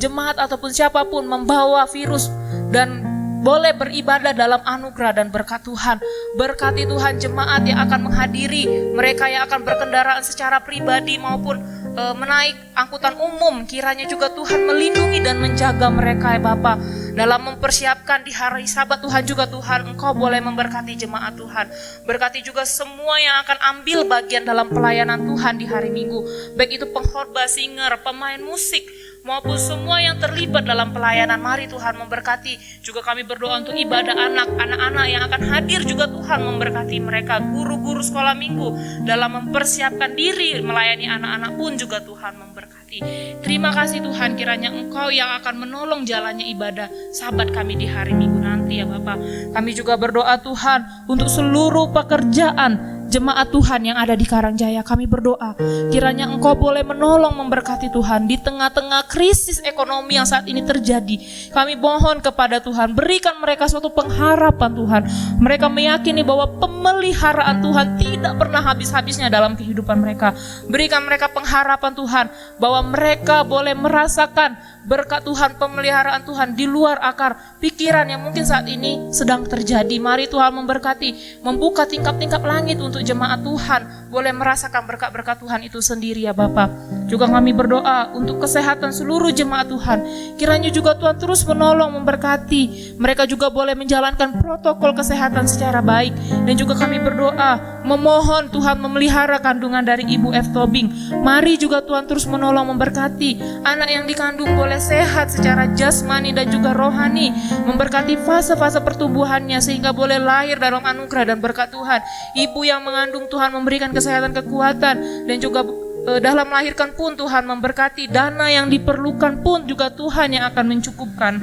jemaat ataupun siapapun membawa virus dan boleh beribadah dalam anugerah dan berkat Tuhan. Berkati Tuhan jemaat yang akan menghadiri, mereka yang akan berkendaraan secara pribadi maupun menaik angkutan umum. Kiranya juga Tuhan melindungi dan menjaga mereka ya Bapa. Dalam mempersiapkan di hari Sabat Tuhan juga Tuhan Engkau boleh memberkati jemaat Tuhan. Berkati juga semua yang akan ambil bagian dalam pelayanan Tuhan di hari Minggu. Baik itu pengkhotbah, singer, pemain musik, maupun semua yang terlibat dalam pelayanan. Mari Tuhan memberkati. Juga kami berdoa untuk ibadah anak-anak yang akan hadir juga Tuhan memberkati mereka. Guru-guru sekolah minggu dalam mempersiapkan diri melayani anak-anak pun juga Tuhan memberkati. Terima kasih Tuhan, kiranya Engkau yang akan menolong jalannya ibadah Sabat kami di hari Minggu nanti ya Bapak. Kami juga berdoa Tuhan untuk seluruh pekerjaan jemaat Tuhan yang ada di Karangjaya. Kami berdoa kiranya Engkau boleh menolong memberkati Tuhan di tengah-tengah krisis ekonomi yang saat ini terjadi. Kami mohon kepada Tuhan, berikan mereka suatu pengharapan Tuhan. Mereka meyakini bahwa pemeliharaan Tuhan tidak pernah habis-habisnya dalam kehidupan mereka. Berikan mereka pengharapan Tuhan bahwa mereka boleh merasakan berkat Tuhan, pemeliharaan Tuhan di luar akar pikiran yang mungkin saat ini sedang terjadi. Mari Tuhan memberkati, membuka tingkap-tingkap langit untuk jemaat Tuhan boleh merasakan berkat-berkat Tuhan itu sendiri ya Bapa. Juga kami berdoa untuk kesehatan seluruh jemaat Tuhan. Kiranya juga Tuhan terus menolong, memberkati. Mereka juga boleh menjalankan protokol kesehatan secara baik. Dan juga kami berdoa, memohon Tuhan memelihara kandungan dari Ibu F. Tobing. Mari juga Tuhan terus menolong, memberkati. Anak yang dikandung boleh sehat secara jasmani dan juga rohani. Memberkati fase-fase pertumbuhannya sehingga boleh lahir dalam anugerah dan berkat Tuhan. Ibu yang mengandung Tuhan memberikan kesehatan, kekuatan, dan juga dalam melahirkan pun Tuhan memberkati. Dana yang diperlukan pun juga Tuhan yang akan mencukupkan.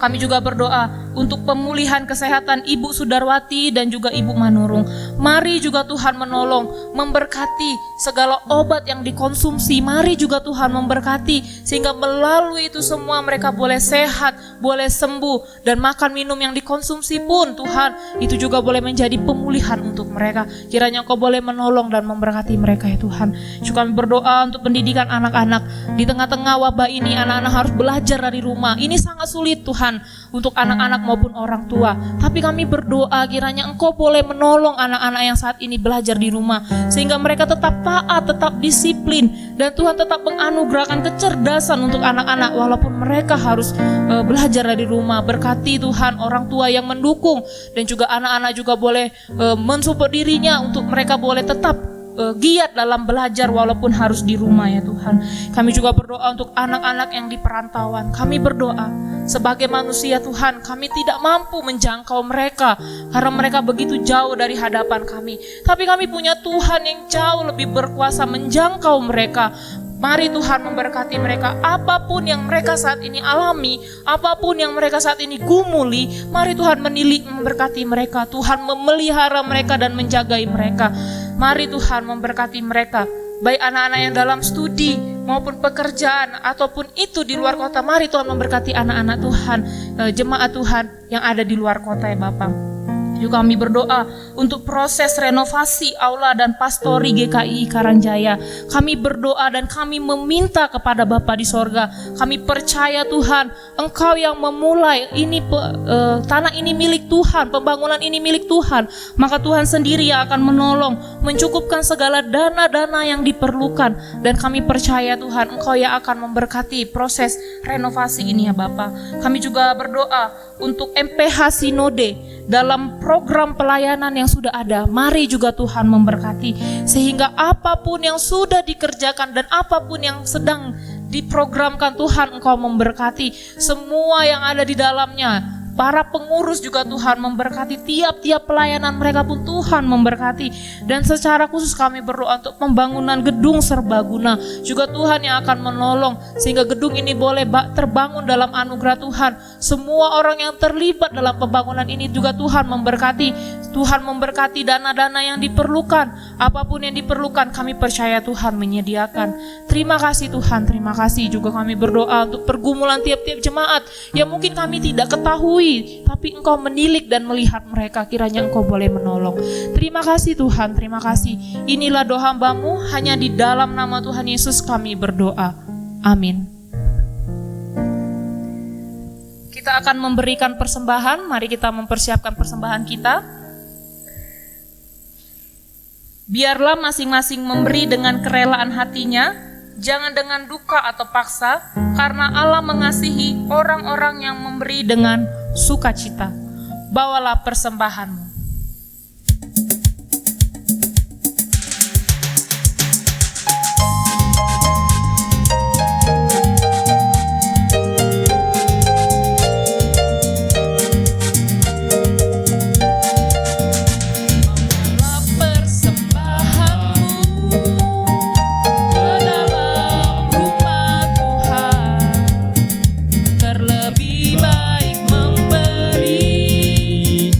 Kami juga berdoa untuk pemulihan kesehatan Ibu Sudarwati dan juga Ibu Manurung. Mari juga Tuhan menolong, memberkati segala obat yang dikonsumsi. Mari juga Tuhan memberkati sehingga melalui itu semua mereka boleh sehat, boleh sembuh, dan makan minum yang dikonsumsi pun Tuhan itu juga boleh menjadi pemulihan untuk mereka. Kiranya Engkau boleh menolong dan memberkati mereka ya Tuhan. Juga kami berdoa untuk pendidikan anak-anak. Di tengah-tengah wabah ini anak-anak harus belajar dari rumah. Ini sangat sulit Tuhan untuk anak-anak maupun orang tua. Tapi kami berdoa kiranya Engkau boleh menolong anak-anak yang saat ini belajar di rumah sehingga mereka tetap taat, tetap disiplin, dan Tuhan tetap menganugerahkan kecerdasan untuk anak-anak walaupun mereka harus belajar dari rumah. Berkati Tuhan orang tua yang mendukung, dan juga anak-anak juga boleh mensupport dirinya untuk mereka boleh tetap giat dalam belajar walaupun harus di rumah ya Tuhan. Kami juga berdoa untuk anak-anak yang di perantauan. Kami berdoa sebagai manusia Tuhan, kami tidak mampu menjangkau mereka karena mereka begitu jauh dari hadapan kami. Tapi kami punya Tuhan yang jauh lebih berkuasa menjangkau mereka. Mari Tuhan memberkati mereka, apapun yang mereka saat ini alami, apapun yang mereka saat ini gumuli, mari Tuhan menilik memberkati mereka. Tuhan memelihara mereka dan menjagai mereka. Mari Tuhan memberkati mereka, baik anak-anak yang dalam studi maupun pekerjaan ataupun itu di luar kota. Mari Tuhan memberkati anak-anak Tuhan, jemaat Tuhan yang ada di luar kota ya Bapak. Juga kami berdoa untuk proses renovasi aula dan pastori GKI Karangjaya. Kami berdoa dan kami meminta kepada Bapa di sorga. Kami percaya Tuhan, Engkau yang memulai ini, tanah ini milik Tuhan, pembangunan ini milik Tuhan. Maka Tuhan sendiri yang akan menolong, mencukupkan segala dana-dana yang diperlukan. Dan kami percaya Tuhan, Engkau yang akan memberkati proses renovasi ini ya Bapa. Kami juga berdoa untuk MPH Sinode dalam program pelayanan yang sudah ada. Mari juga Tuhan memberkati sehingga apapun yang sudah dikerjakan dan apapun yang sedang diprogramkan Tuhan, Engkau memberkati semua yang ada di dalamnya. Para pengurus juga Tuhan memberkati, tiap-tiap pelayanan mereka pun Tuhan memberkati. Dan secara khusus kami berdoa untuk pembangunan gedung serbaguna, juga Tuhan yang akan menolong sehingga gedung ini boleh terbangun dalam anugerah Tuhan. Semua orang yang terlibat dalam pembangunan ini juga Tuhan memberkati. Tuhan memberkati dana-dana yang diperlukan, apapun yang diperlukan kami percaya Tuhan menyediakan. Terima kasih Tuhan, terima kasih. Juga kami berdoa untuk pergumulan tiap-tiap jemaat yang mungkin kami tidak ketahui, tapi Engkau menilik dan melihat mereka. Kiranya Engkau boleh menolong. Terima kasih Tuhan, terima kasih. Inilah doa hamba-Mu, hanya di dalam nama Tuhan Yesus kami berdoa. Amin. Kita akan memberikan persembahan. Mari kita mempersiapkan persembahan kita. Biarlah masing-masing memberi dengan kerelaan hatinya, jangan dengan duka atau paksa, karena Allah mengasihi orang-orang yang memberi dengan sukacita. Bawalah persembahanmu. Terlebih baik memberi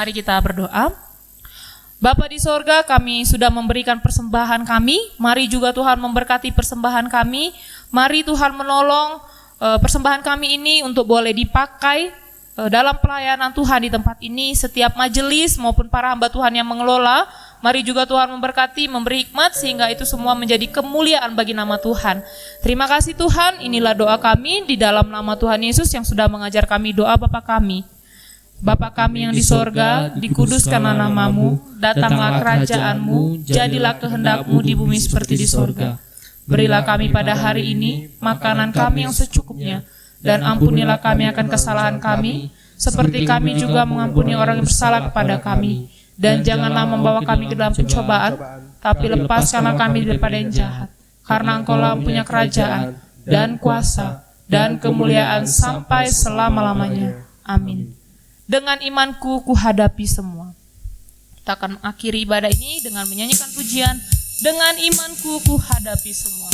Mari kita berdoa. Bapa di sorga, kami sudah memberikan persembahan kami. Mari juga Tuhan memberkati persembahan kami. Mari Tuhan menolong persembahan kami ini untuk boleh dipakai dalam pelayanan Tuhan di tempat ini. Setiap majelis maupun para hamba Tuhan yang mengelola, mari juga Tuhan memberkati, memberi hikmat sehingga itu semua menjadi kemuliaan bagi nama Tuhan. Terima kasih Tuhan, inilah doa kami di dalam nama Tuhan Yesus yang sudah mengajar kami doa Bapa kami. Bapa kami yang di sorga, dikuduskanlah namamu, datanglah kerajaanmu, jadilah kehendakmu di bumi seperti di sorga. Berilah kami pada hari ini makanan kami yang secukupnya, dan ampunilah kami akan kesalahan kami, seperti kami juga mengampuni orang yang bersalah kepada kami. Dan janganlah membawa kami ke dalam pencobaan, tapi lepaskanlah kami daripada yang jahat. Karena Engkau-lah punya kerajaan, dan kuasa, dan kemuliaan sampai selama-lamanya. Amin. Dengan imanku kuhadapi semua. Kita akan akhiri ibadah ini dengan menyanyikan pujian, dengan imanku kuhadapi semua.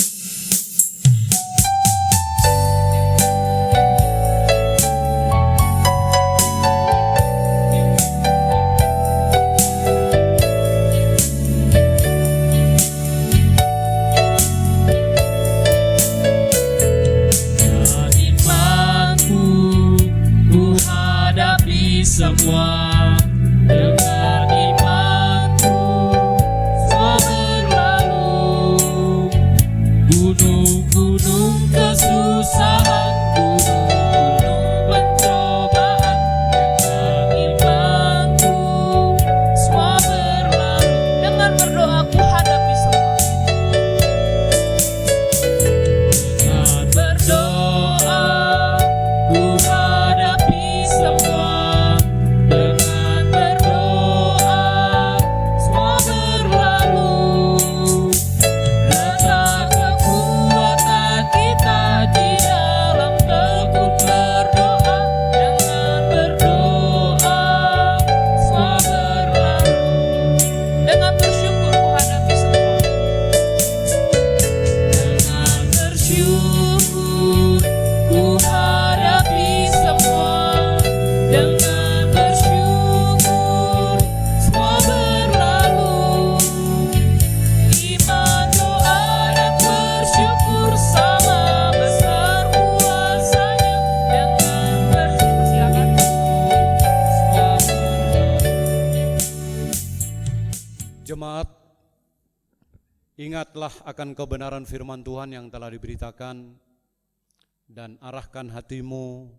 Semua dengan imanku semua berlalu. Gunung-gunung kesusahan, gunung-gunung pencobaan, dengan imanku semua berlalu. Dengan berdoa ku hadapi semua. Dengan berdoa ku hadapi semua. Jemaat, ingatlah akan kebenaran firman Tuhan yang telah diberitakan dan arahkan hatimu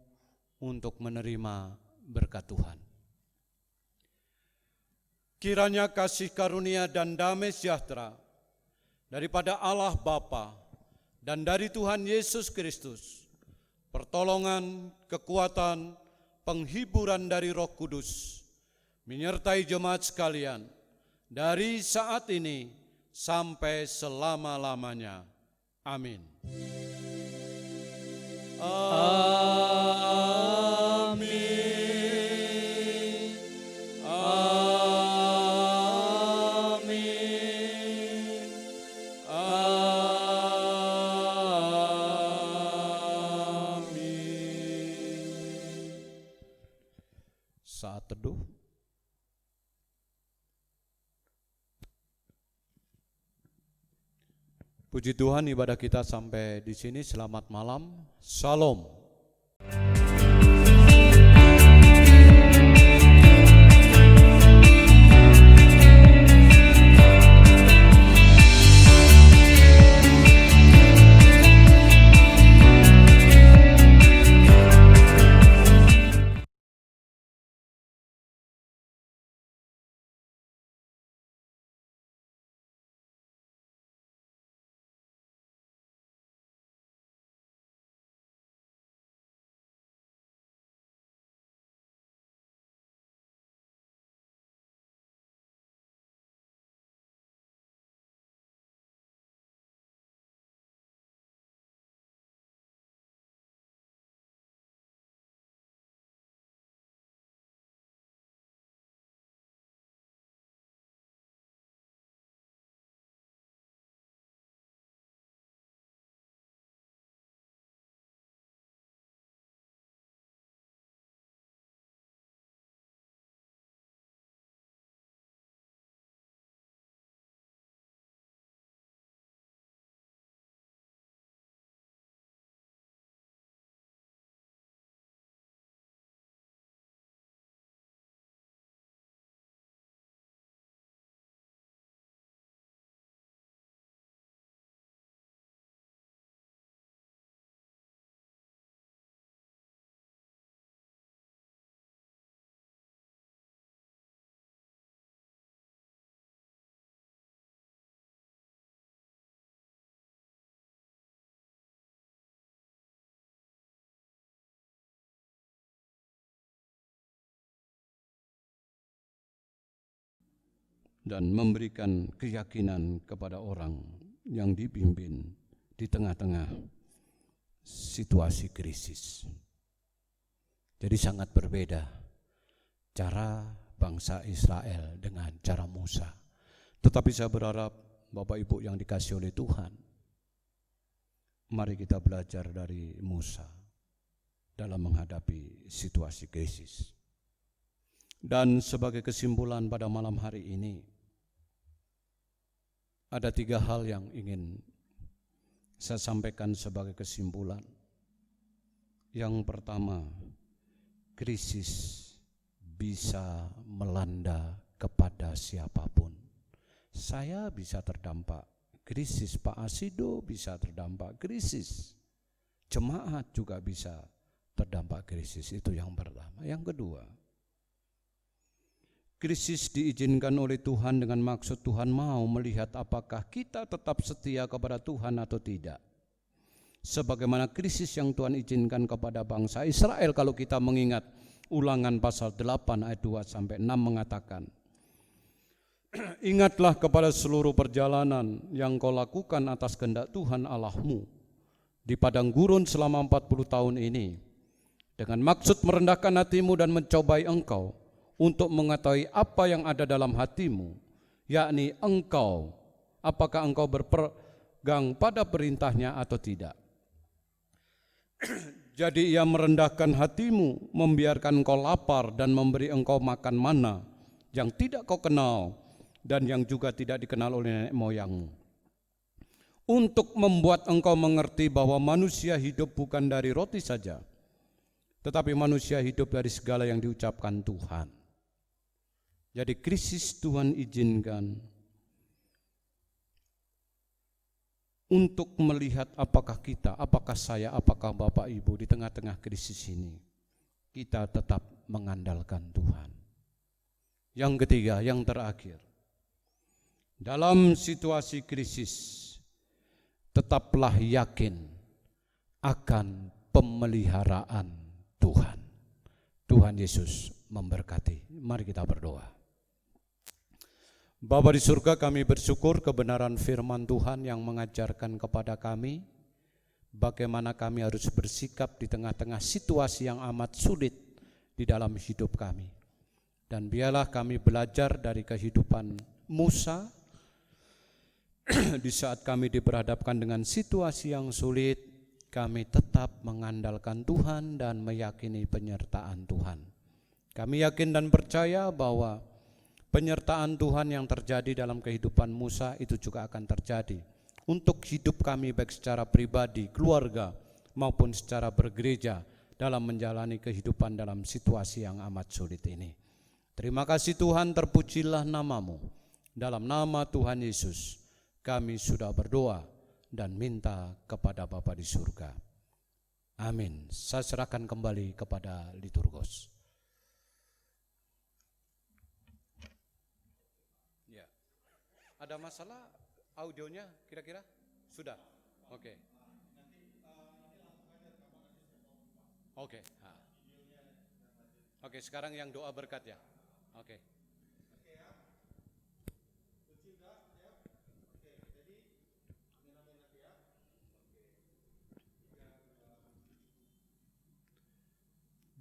untuk menerima berkat Tuhan. Kiranya kasih karunia dan damai sejahtera daripada Allah Bapa dan dari Tuhan Yesus Kristus, pertolongan, kekuatan, penghiburan dari Roh Kudus, menyertai jemaat sekalian, dari saat ini sampai selama-lamanya. Amin. Amin. Amin. Amin. Saat teduh. Puji Tuhan, ibadah kita sampai di sini. Selamat malam. Shalom. dan memberikan keyakinan kepada orang yang dipimpin di tengah-tengah situasi krisis. Jadi sangat berbeda cara bangsa Israel dengan cara Musa. Tetapi saya berharap Bapak Ibu yang dikasihi oleh Tuhan, mari kita belajar dari Musa dalam menghadapi situasi krisis. Dan sebagai kesimpulan pada malam hari ini, ada 3 hal yang ingin saya sampaikan sebagai kesimpulan. Yang pertama, krisis bisa melanda kepada siapapun. Saya bisa terdampak krisis, Pak Asido bisa terdampak krisis, jemaat juga bisa terdampak krisis. Itu yang pertama. Yang kedua, krisis diizinkan oleh Tuhan dengan maksud Tuhan mau melihat apakah kita tetap setia kepada Tuhan atau tidak. Sebagaimana krisis yang Tuhan izinkan kepada bangsa Israel, kalau kita mengingat Ulangan pasal 8 ayat 2-6 mengatakan, ingatlah kepada seluruh perjalanan yang kau lakukan atas kehendak Tuhan Allahmu di padang gurun selama 40 tahun ini, dengan maksud merendahkan hatimu dan mencobai engkau untuk mengetahui apa yang ada dalam hatimu, yakni engkau, apakah engkau berpegang pada perintahnya atau tidak. Jadi ia merendahkan hatimu, membiarkan engkau lapar dan memberi engkau makan mana yang tidak kau kenal dan yang juga tidak dikenal oleh nenek moyangmu, untuk membuat engkau mengerti bahwa manusia hidup bukan dari roti saja, tetapi manusia hidup dari segala yang diucapkan Tuhan. Jadi krisis Tuhan izinkan untuk melihat apakah kita, apakah saya, apakah Bapak Ibu di tengah-tengah krisis ini kita tetap mengandalkan Tuhan. Yang ketiga, yang terakhir, dalam situasi krisis tetaplah yakin akan pemeliharaan Tuhan. Tuhan Yesus memberkati. Mari kita berdoa. Bapa di surga, kami bersyukur kebenaran firman Tuhan yang mengajarkan kepada kami bagaimana kami harus bersikap di tengah-tengah situasi yang amat sulit di dalam hidup kami. Dan biarlah kami belajar dari kehidupan Musa di saat kami diperhadapkan dengan situasi yang sulit, kami tetap mengandalkan Tuhan dan meyakini penyertaan Tuhan. Kami yakin dan percaya bahwa penyertaan Tuhan yang terjadi dalam kehidupan Musa itu juga akan terjadi untuk hidup kami, baik secara pribadi, keluarga, maupun secara bergereja dalam menjalani kehidupan dalam situasi yang amat sulit ini. Terima kasih Tuhan, terpujilah namamu. Dalam nama Tuhan Yesus kami sudah berdoa dan minta kepada Bapa di surga. Amin. Saya serahkan kembali kepada liturgos. Ada masalah audionya kira-kira? Sudah? Oke. Oke. Oke, sekarang yang doa berkat ya. Oke.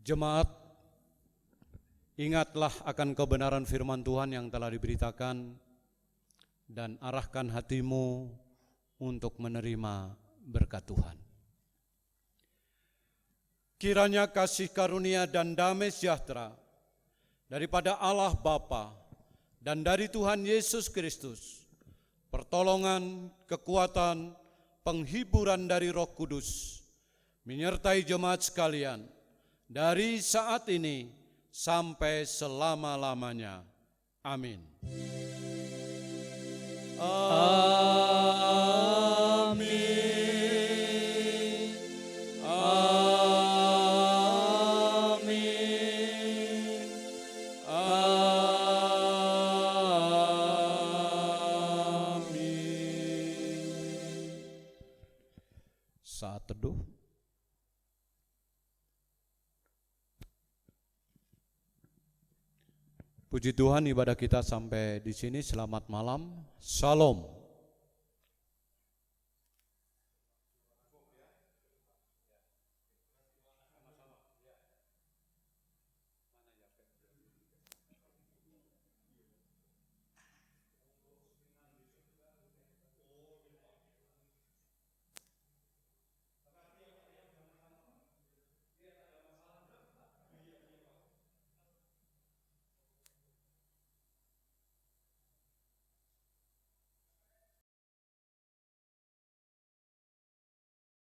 Jemaat, ingatlah akan kebenaran firman Tuhan yang telah diberitakan dan arahkan hatimu untuk menerima berkat Tuhan. Kiranya kasih karunia dan damai sejahtera daripada Allah Bapa dan dari Tuhan Yesus Kristus, pertolongan, kekuatan, penghiburan dari Roh Kudus menyertai jemaat sekalian dari saat ini sampai selama-lamanya. Amin. Amin. Amin. Amin. Saat teduh. Puji Tuhan, ibadah kita sampai di sini. Selamat malam. Shalom.